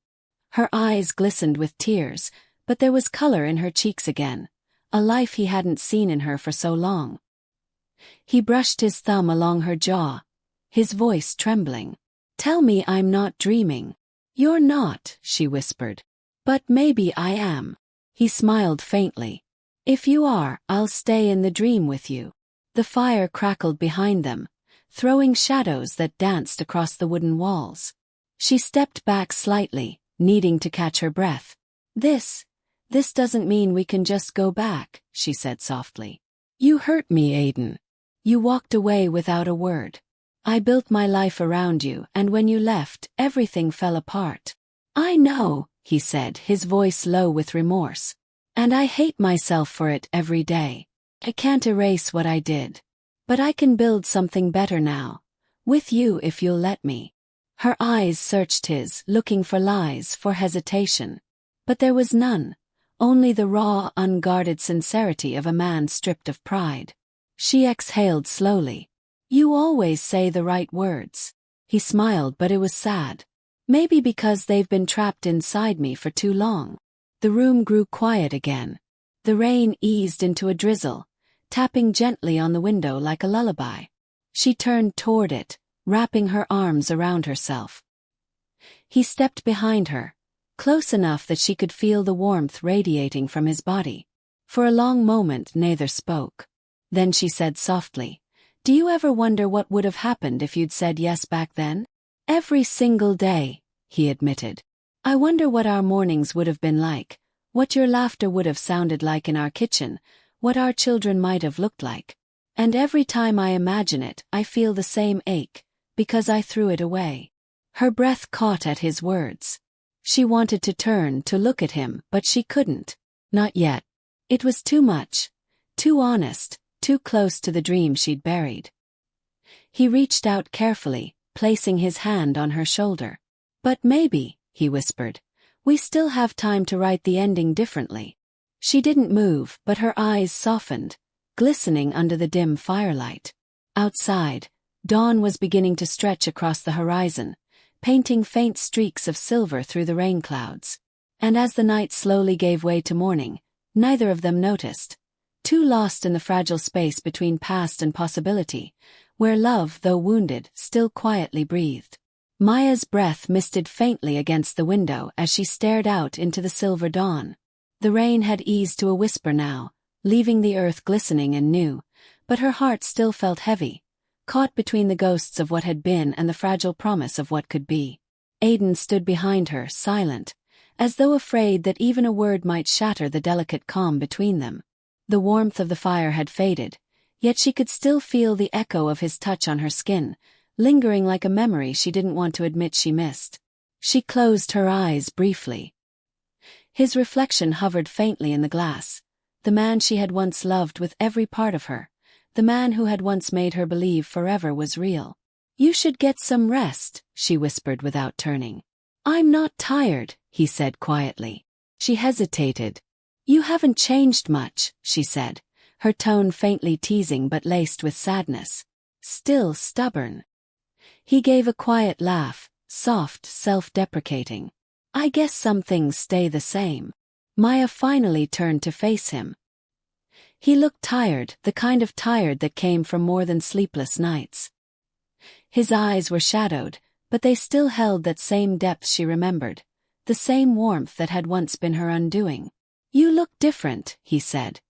Her eyes glistened with tears, but there was color in her cheeks again, a life he hadn't seen in her for so long. He brushed his thumb along her jaw, his voice trembling. "Tell me I'm not dreaming." "You're not," she whispered. "But maybe I am." He smiled faintly. "If you are, I'll stay in the dream with you." The fire crackled behind them, throwing shadows that danced across the wooden walls. She stepped back slightly, needing to catch her breath. This doesn't mean we can just go back," she said softly. "You hurt me, Aiden. You walked away without a word. I built my life around you, and when you left, everything fell apart." "I know," he said, his voice low with remorse. "And I hate myself for it every day. I can't erase what I did. But I can build something better now. With you if you'll let me." Her eyes searched his, looking for lies, for hesitation. But there was none, only the raw, unguarded sincerity of a man stripped of pride. She exhaled slowly. "You always say the right words." He smiled, but it was sad. "Maybe because they've been trapped inside me for too long." The room grew quiet again. The rain eased into a drizzle, tapping gently on the window like a lullaby. She turned toward it, wrapping her arms around herself. He stepped behind her, close enough that she could feel the warmth radiating from his body. For a long moment neither spoke. Then she said softly, "Do you ever wonder what would have happened if you'd said yes back then?" "Every single day," he admitted. "I wonder what our mornings would have been like, what your laughter would have sounded like in our kitchen, what our children might have looked like. And every time I imagine it, I feel the same ache, because I threw it away." Her breath caught at his words. She wanted to turn to look at him, but she couldn't. Not yet. It was too much. Too honest, too close to the dream she'd buried. He reached out carefully, placing his hand on her shoulder. "But maybe," he whispered, "we still have time to write the ending differently." She didn't move, but her eyes softened, glistening under the dim firelight. Outside, dawn was beginning to stretch across the horizon, painting faint streaks of silver through the rain clouds. And as the night slowly gave way to morning, neither of them noticed, too lost in the fragile space between past and possibility, where love, though wounded, still quietly breathed. Maya's breath misted faintly against the window as she stared out into the silver dawn. The rain had eased to a whisper now, leaving the earth glistening and new, but her heart still felt heavy, caught between the ghosts of what had been and the fragile promise of what could be. Aiden stood behind her, silent, as though afraid that even a word might shatter the delicate calm between them. The warmth of the fire had faded, yet she could still feel the echo of his touch on her skin, lingering like a memory she didn't want to admit she missed. She closed her eyes briefly. His reflection hovered faintly in the glass, the man she had once loved with every part of her, the man who had once made her believe forever was real. "You should get some rest," she whispered without turning. "I'm not tired," he said quietly. She hesitated. "You haven't changed much," she said, her tone faintly teasing but laced with sadness. "Still stubborn." He gave a quiet laugh, soft, self-deprecating. "I guess some things stay the same." Maya finally turned to face him. He looked tired, the kind of tired that came from more than sleepless nights. His eyes were shadowed, but they still held that same depth she remembered, the same warmth that had once been her undoing. "You look different," he said,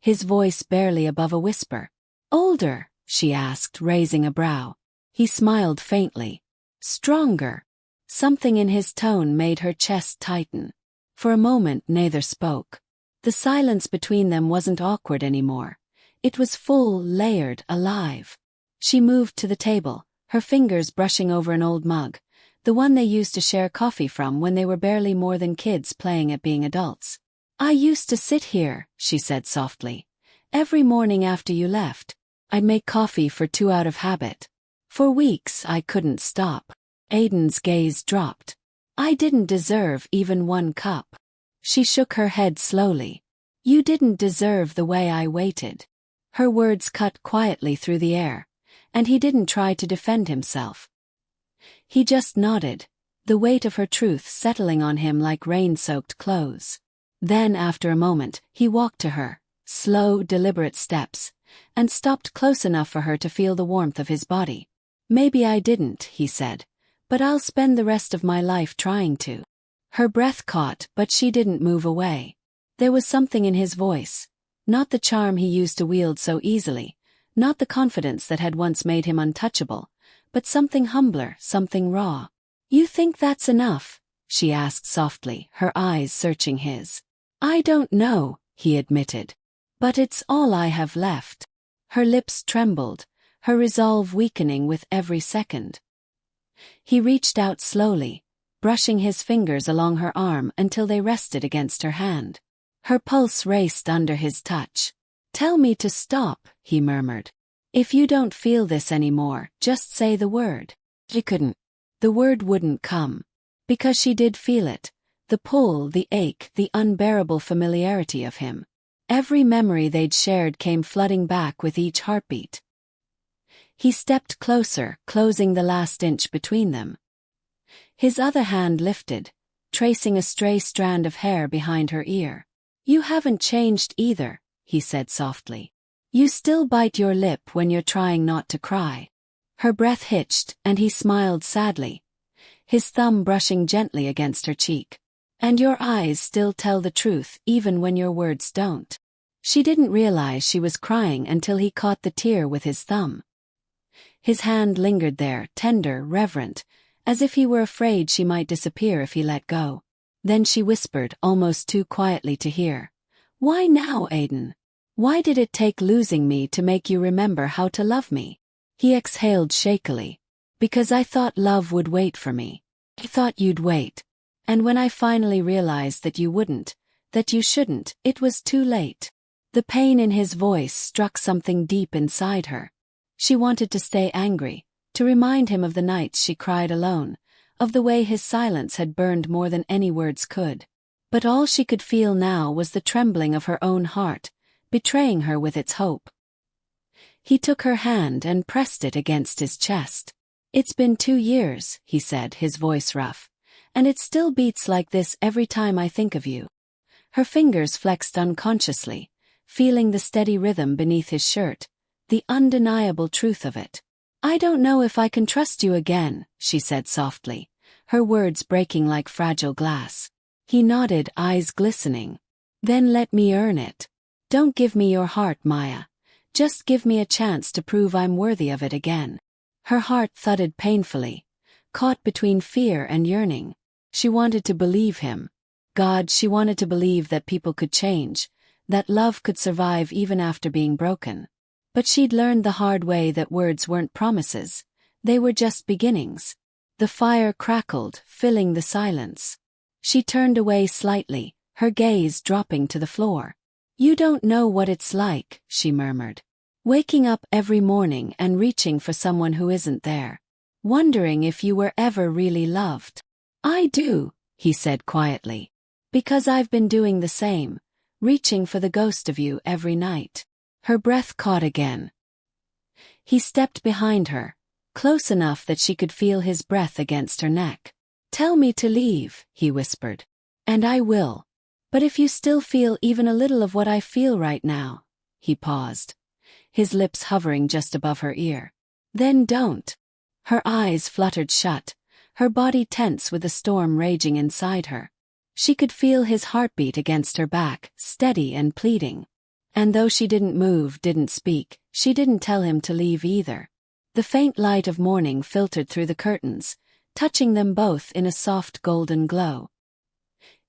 his voice barely above a whisper. "Older?" she asked, raising a brow. He smiled faintly. "Stronger." Something in his tone made her chest tighten. For a moment neither spoke. The silence between them wasn't awkward anymore. It was full, layered, alive. She moved to the table, her fingers brushing over an old mug, the one they used to share coffee from when they were barely more than kids playing at being adults. "I used to sit here," she said softly. "Every morning after you left. I'd make coffee for 2 out of habit. For weeks I couldn't stop." Aiden's gaze dropped. "I didn't deserve even 1 cup." She shook her head slowly. "You didn't deserve the way I waited." Her words cut quietly through the air, and he didn't try to defend himself. He just nodded, the weight of her truth settling on him like rain-soaked clothes. Then, after a moment, he walked to her, slow, deliberate steps, and stopped close enough for her to feel the warmth of his body. "Maybe I didn't," he said, "but I'll spend the rest of my life trying to." Her breath caught, but she didn't move away. There was something in his voice, not the charm he used to wield so easily, not the confidence that had once made him untouchable, but something humbler, something raw. "You think that's enough?" she asked softly, her eyes searching his. "I don't know," he admitted. "But it's all I have left." Her lips trembled, her resolve weakening with every second. He reached out slowly, brushing his fingers along her arm until they rested against her hand. Her pulse raced under his touch. "Tell me to stop," he murmured. "If you don't feel this anymore, just say the word." She couldn't. The word wouldn't come. Because she did feel it. The pull, the ache, the unbearable familiarity of him. Every memory they'd shared came flooding back with each heartbeat. He stepped closer, closing the last inch between them. His other hand lifted, tracing a stray strand of hair behind her ear. "You haven't changed either," he said softly. "You still bite your lip when you're trying not to cry." Her breath hitched, and he smiled sadly, his thumb brushing gently against her cheek. "And your eyes still tell the truth even when your words don't." She didn't realize she was crying until he caught the tear with his thumb. His hand lingered there, tender, reverent, as if he were afraid she might disappear if he let go. Then she whispered, almost too quietly to hear, "Why now, Aiden? Why did it take losing me to make you remember how to love me?" He exhaled shakily. "Because I thought love would wait for me. I thought you'd wait. And when I finally realized that you wouldn't, that you shouldn't, it was too late." The pain in his voice struck something deep inside her. She wanted to stay angry, to remind him of the nights she cried alone, of the way his silence had burned more than any words could. But all she could feel now was the trembling of her own heart, betraying her with its hope. He took her hand and pressed it against his chest. "It's been 2 years," he said, his voice rough, "and it still beats like this every time I think of you." Her fingers flexed unconsciously, feeling the steady rhythm beneath his shirt, the undeniable truth of it. "I don't know if I can trust you again," she said softly, her words breaking like fragile glass. He nodded, eyes glistening. "Then let me earn it. Don't give me your heart, Maya. Just give me a chance to prove I'm worthy of it again." Her heart thudded painfully, caught between fear and yearning. She wanted to believe him. God, she wanted to believe that people could change, that love could survive even after being broken. But she'd learned the hard way that words weren't promises, they were just beginnings. The fire crackled, filling the silence. She turned away slightly, her gaze dropping to the floor. "You don't know what it's like," she murmured. "Waking up every morning and reaching for someone who isn't there. Wondering if you were ever really loved." "I do," he said quietly. "Because I've been doing the same, reaching for the ghost of you every night." Her breath caught again. He stepped behind her, close enough that she could feel his breath against her neck. "Tell me to leave," he whispered. "And I will. But if you still feel even a little of what I feel right now," he paused, his lips hovering just above her ear, "then don't." Her eyes fluttered shut, her body tense with the storm raging inside her. She could feel his heartbeat against her back, steady and pleading. And though she didn't move, didn't speak, she didn't tell him to leave either. The faint light of morning filtered through the curtains, touching them both in a soft golden glow.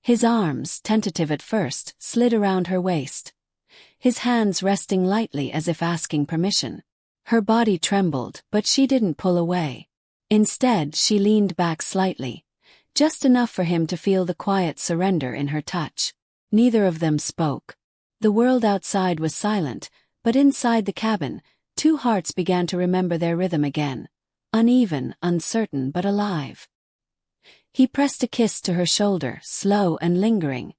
His arms, tentative at first, slid around her waist, his hands resting lightly as if asking permission. Her body trembled, but she didn't pull away. Instead, she leaned back slightly, just enough for him to feel the quiet surrender in her touch. Neither of them spoke. The world outside was silent, but inside the cabin, two hearts began to remember their rhythm again. Uneven, uncertain, but alive. He pressed a kiss to her shoulder, slow and lingering,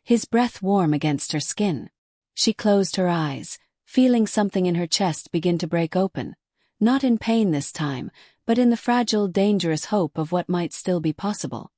his breath warm against her skin. She closed her eyes, feeling something in her chest begin to break open, not in pain this time, but in the fragile, dangerous hope of what might still be possible.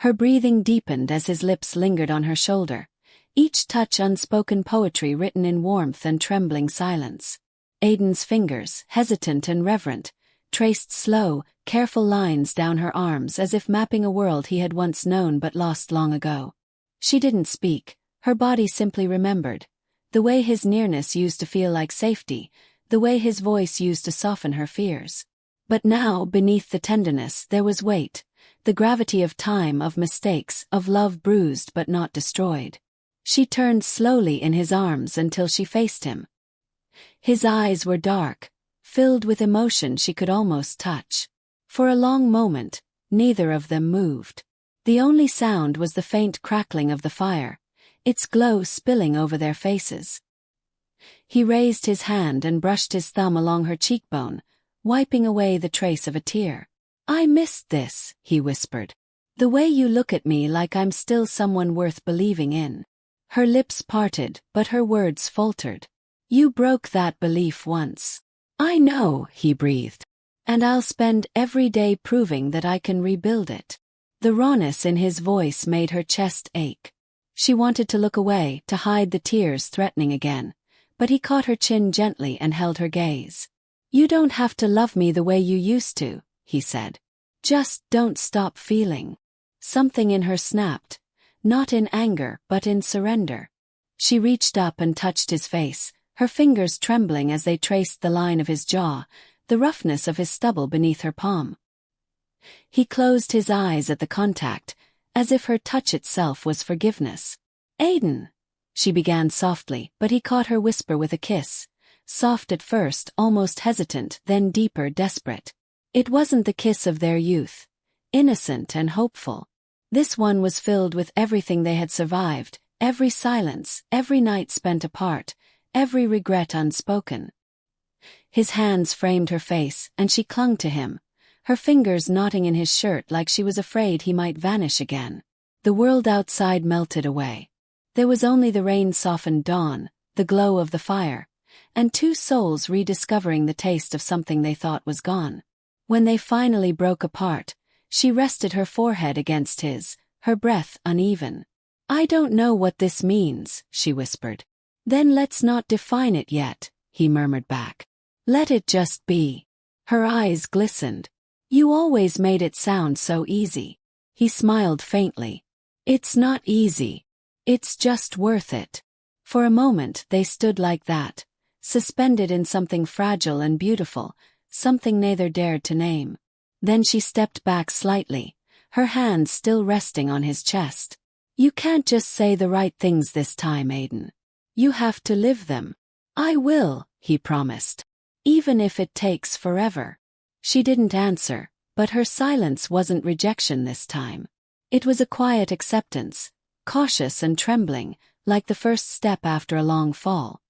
Her breathing deepened as his lips lingered on her shoulder, each touch unspoken poetry written in warmth and trembling silence. Aiden's fingers, hesitant and reverent, traced slow, careful lines down her arms as if mapping a world he had once known but lost long ago. She didn't speak, her body simply remembered. The way his nearness used to feel like safety, the way his voice used to soften her fears. But now, beneath the tenderness, there was weight, the gravity of time, of mistakes, of love bruised but not destroyed. She turned slowly in his arms until she faced him. His eyes were dark, filled with emotion she could almost touch. For a long moment, neither of them moved. The only sound was the faint crackling of the fire, its glow spilling over their faces. He raised his hand and brushed his thumb along her cheekbone, wiping away the trace of a tear. "I missed this," he whispered. "The way you look at me like I'm still someone worth believing in." Her lips parted, but her words faltered. "You broke that belief once." "I know," he breathed. "And I'll spend every day proving that I can rebuild it." The rawness in his voice made her chest ache. She wanted to look away, to hide the tears threatening again, but he caught her chin gently and held her gaze. "You don't have to love me the way you used to," he said. "Just don't stop feeling." Something in her snapped, not in anger but in surrender. She reached up and touched his face, her fingers trembling as they traced the line of his jaw, the roughness of his stubble beneath her palm. He closed his eyes at the contact, as if her touch itself was forgiveness. "Aiden," she began softly, but he caught her whisper with a kiss, soft at first, almost hesitant, then deeper, desperate. It wasn't the kiss of their youth, innocent and hopeful. This one was filled with everything they had survived, every silence, every night spent apart, every regret unspoken. His hands framed her face, and she clung to him, her fingers knotting in his shirt like she was afraid he might vanish again. The world outside melted away. There was only the rain-softened dawn, the glow of the fire, and two souls rediscovering the taste of something they thought was gone. When they finally broke apart, she rested her forehead against his, her breath uneven. "I don't know what this means," she whispered. "Then let's not define it yet," he murmured back. "Let it just be." Her eyes glistened. "You always made it sound so easy." He smiled faintly. "It's not easy. It's just worth it." For a moment they stood like that, suspended in something fragile and beautiful, something neither dared to name. Then she stepped back slightly, her hands still resting on his chest. "You can't just say the right things this time, Aiden. You have to live them." "I will," he promised. "Even if it takes forever." She didn't answer, but her silence wasn't rejection this time. It was a quiet acceptance, cautious and trembling, like the first step after a long fall.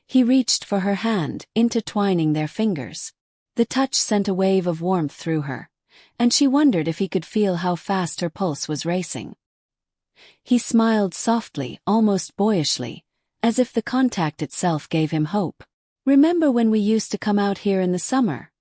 He reached for her hand, intertwining their fingers. The touch sent a wave of warmth through her, and she wondered if he could feel how fast her pulse was racing. He smiled softly, almost boyishly, as if the contact itself gave him hope. "Remember when we used to come out here in the summer?"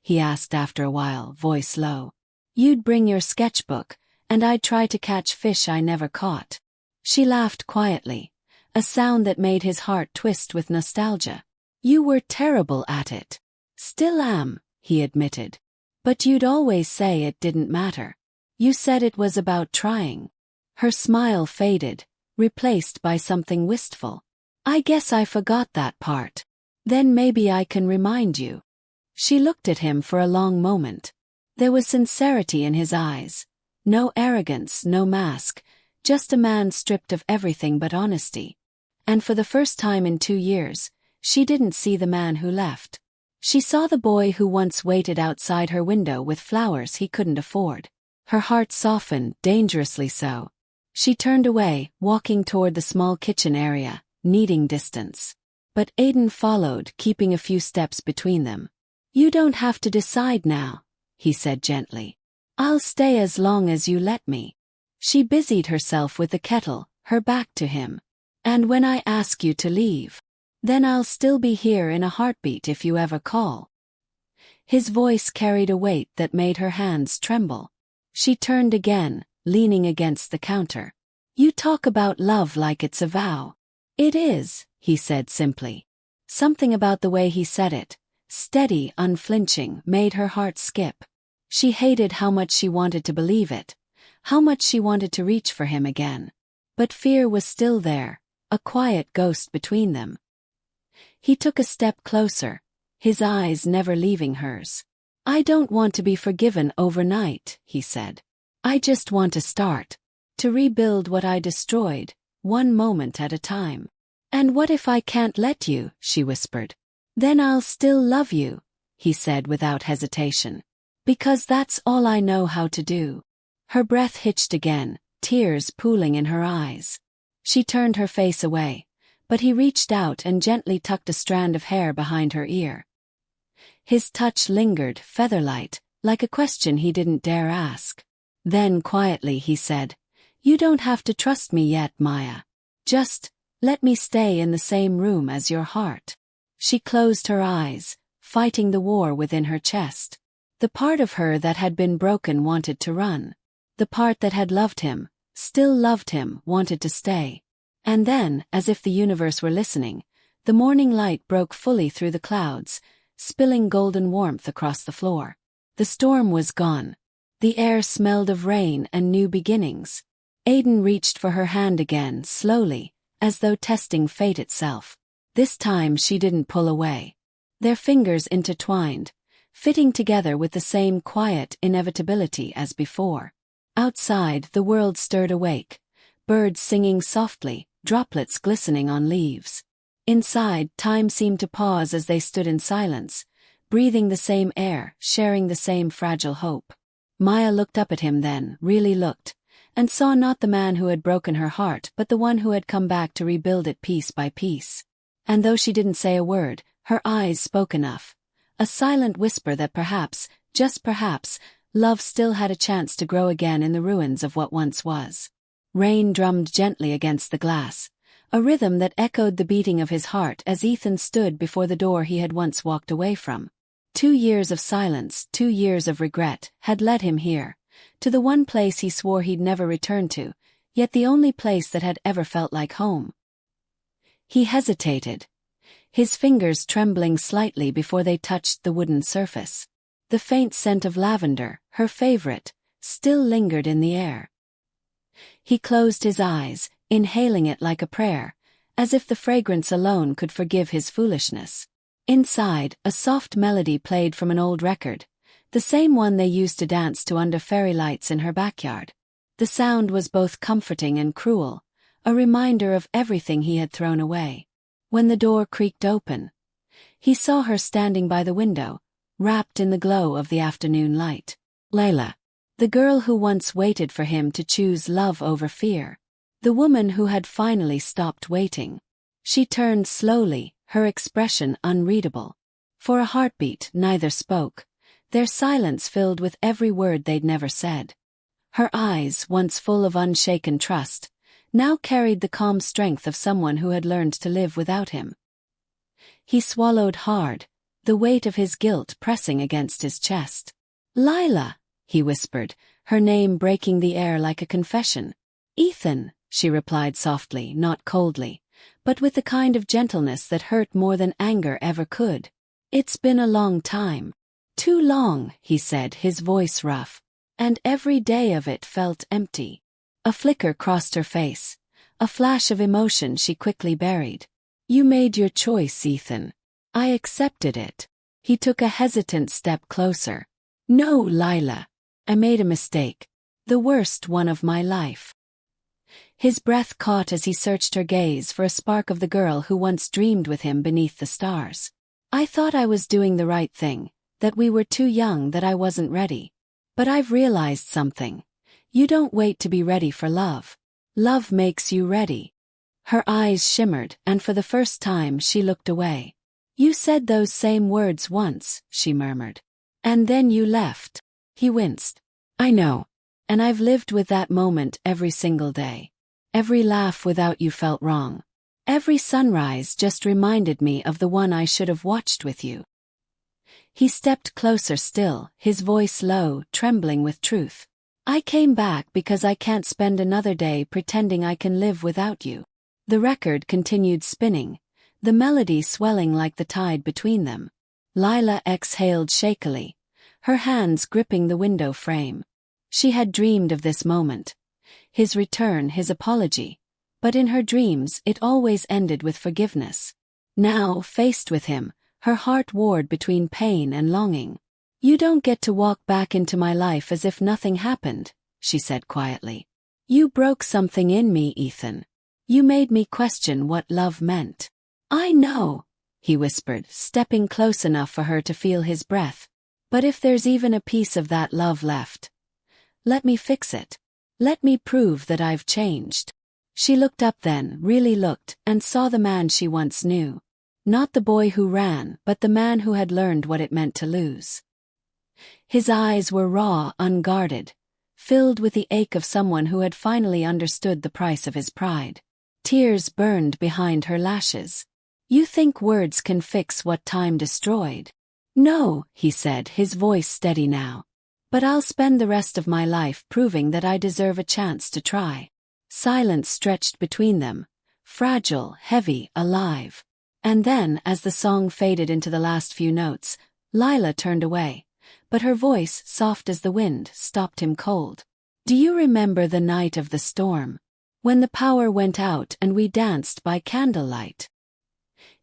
he asked after a while, voice low. "You'd bring your sketchbook, and I'd try to catch fish I never caught." She laughed quietly, a sound that made his heart twist with nostalgia. "You were terrible at it." "Still am," he admitted. "But you'd always say it didn't matter. You said it was about trying." Her smile faded, replaced by something wistful. "I guess I forgot that part. Then maybe I can remind you." She looked at him for a long moment. There was sincerity in his eyes. No arrogance, no mask, just a man stripped of everything but honesty. And for the first time in 2 years, she didn't see the man who left. She saw the boy who once waited outside her window with flowers he couldn't afford. Her heart softened, dangerously so. She turned away, walking toward the small kitchen area, needing distance. But Aiden followed, keeping a few steps between them. "You don't have to decide now," he said gently. "I'll stay as long as you let me." She busied herself with the kettle, her back to him. "And when I ask you to leave, then I'll still be here in a heartbeat if you ever call." His voice carried a weight that made her hands tremble. She turned again, leaning against the counter. "You talk about love like it's a vow." "It is," he said simply. Something about the way he said it, steady, unflinching, made her heart skip. She hated how much she wanted to believe it, how much she wanted to reach for him again. But fear was still there, a quiet ghost between them. He took a step closer, his eyes never leaving hers. "I don't want to be forgiven overnight," he said. "I just want to start. To rebuild what I destroyed, one moment at a time." "And what if I can't let you?" she whispered. "Then I'll still love you," he said without hesitation. "Because that's all I know how to do." Her breath hitched again, tears pooling in her eyes. She turned her face away, but he reached out and gently tucked a strand of hair behind her ear. His touch lingered, featherlight, like a question he didn't dare ask. Then quietly he said, "You don't have to trust me yet, Maya. Just let me stay in the same room as your heart." She closed her eyes, fighting the war within her chest. The part of her that had been broken wanted to run. The part that had loved him, still loved him, wanted to stay. And then, as if the universe were listening, the morning light broke fully through the clouds, spilling golden warmth across the floor. The storm was gone. The air smelled of rain and new beginnings. Aiden reached for her hand again, slowly, as though testing fate itself. This time she didn't pull away. Their fingers intertwined, fitting together with the same quiet inevitability as before. Outside, the world stirred awake, birds singing softly, droplets glistening on leaves. Inside, time seemed to pause as they stood in silence, breathing the same air, sharing the same fragile hope. Maya looked up at him then, really looked, and saw not the man who had broken her heart but the one who had come back to rebuild it piece by piece. And though she didn't say a word, her eyes spoke enough. A silent whisper that perhaps, just perhaps, love still had a chance to grow again in the ruins of what once was. Rain drummed gently against the glass, a rhythm that echoed the beating of his heart as Ethan stood before the door he had once walked away from. 2 years of silence, 2 years of regret, had led him here, to the one place he swore he'd never return to, yet the only place that had ever felt like home. He hesitated, his fingers trembling slightly before they touched the wooden surface. The faint scent of lavender, her favorite, still lingered in the air. He closed his eyes, inhaling it like a prayer, as if the fragrance alone could forgive his foolishness. Inside, a soft melody played from an old record, the same one they used to dance to under fairy lights in her backyard. The sound was both comforting and cruel, a reminder of everything he had thrown away. When the door creaked open, he saw her standing by the window, wrapped in the glow of the afternoon light. Lila, the girl who once waited for him to choose love over fear. The woman who had finally stopped waiting. She turned slowly, her expression unreadable. For a heartbeat, neither spoke, their silence filled with every word they'd never said. Her eyes, once full of unshaken trust, now carried the calm strength of someone who had learned to live without him. He swallowed hard, the weight of his guilt pressing against his chest. "Lila," he whispered, her name breaking the air like a confession. "Ethan," she replied softly, not coldly, but with the kind of gentleness that hurt more than anger ever could. "It's been a long time." "Too long," he said, his voice rough. "And every day of it felt empty." A flicker crossed her face, a flash of emotion she quickly buried. "You made your choice, Ethan. I accepted it." He took a hesitant step closer. "No, Lila. I made a mistake. The worst one of my life." His breath caught as he searched her gaze for a spark of the girl who once dreamed with him beneath the stars. I thought I was doing the right thing, that we were too young, that I wasn't ready. But I've realized something. You don't wait to be ready for love. Love makes you ready. Her eyes shimmered, and for the first time she looked away. You said those same words once, she murmured. And then you left. He winced. I know. And I've lived with that moment every single day. Every laugh without you felt wrong. Every sunrise just reminded me of the one I should have watched with you. He stepped closer still, his voice low, trembling with truth. I came back because I can't spend another day pretending I can live without you. The record continued spinning, the melody swelling like the tide between them. Lila exhaled shakily, her hands gripping the window frame. She had dreamed of this moment. His return, his apology. But in her dreams it always ended with forgiveness. Now, faced with him, her heart warred between pain and longing. You don't get to walk back into my life as if nothing happened, she said quietly. You broke something in me, Ethan. You made me question what love meant. I know, he whispered, stepping close enough for her to feel his breath. But if there's even a piece of that love left, let me fix it. Let me prove that I've changed. She looked up then, really looked, and saw the man she once knew. Not the boy who ran, but the man who had learned what it meant to lose. His eyes were raw, unguarded, filled with the ache of someone who had finally understood the price of his pride. Tears burned behind her lashes. You think words can fix what time destroyed? No, he said, his voice steady now. But I'll spend the rest of my life proving that I deserve a chance to try. Silence stretched between them, fragile, heavy, alive. And then, as the song faded into the last few notes, Lila turned away, but her voice, soft as the wind, stopped him cold. Do you remember the night of the storm? When the power went out and we danced by candlelight?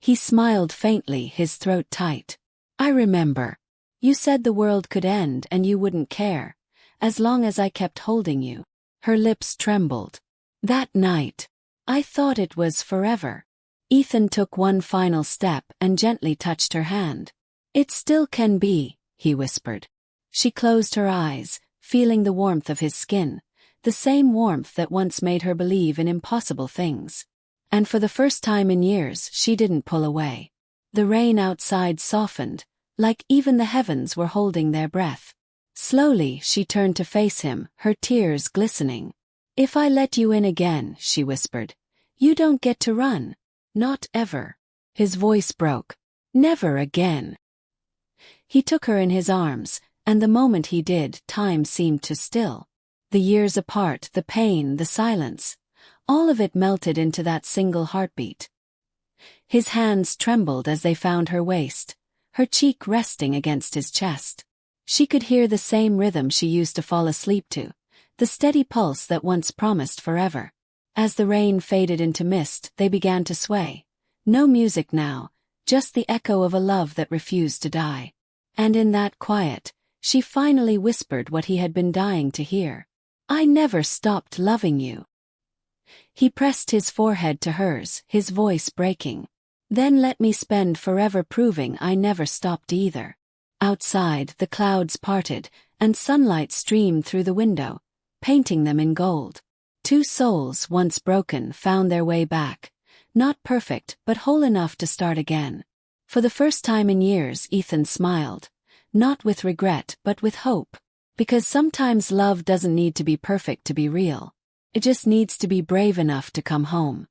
He smiled faintly, his throat tight. I remember. You said the world could end and you wouldn't care, as long as I kept holding you. Her lips trembled. That night, I thought it was forever. Ethan took one final step and gently touched her hand. It still can be, he whispered. She closed her eyes, feeling the warmth of his skin, the same warmth that once made her believe in impossible things. And for the first time in years she didn't pull away. The rain outside softened, like even the heavens were holding their breath. Slowly she turned to face him, her tears glistening. If I let you in again, she whispered, you don't get to run. Not ever. His voice broke. Never again. He took her in his arms, and the moment he did, time seemed to still. The years apart, the pain, the silence, all of it melted into that single heartbeat. His hands trembled as they found her waist, her cheek resting against his chest. She could hear the same rhythm she used to fall asleep to, the steady pulse that once promised forever. As the rain faded into mist, they began to sway. No music now, just the echo of a love that refused to die. And in that quiet, she finally whispered what he had been dying to hear. I never stopped loving you. He pressed his forehead to hers, his voice breaking. Then let me spend forever proving I never stopped either. Outside, the clouds parted, and sunlight streamed through the window, painting them in gold. Two souls, once broken, found their way back. Not perfect, but whole enough to start again. For the first time in years, Ethan smiled. Not with regret, but with hope. Because sometimes love doesn't need to be perfect to be real. It just needs to be brave enough to come home.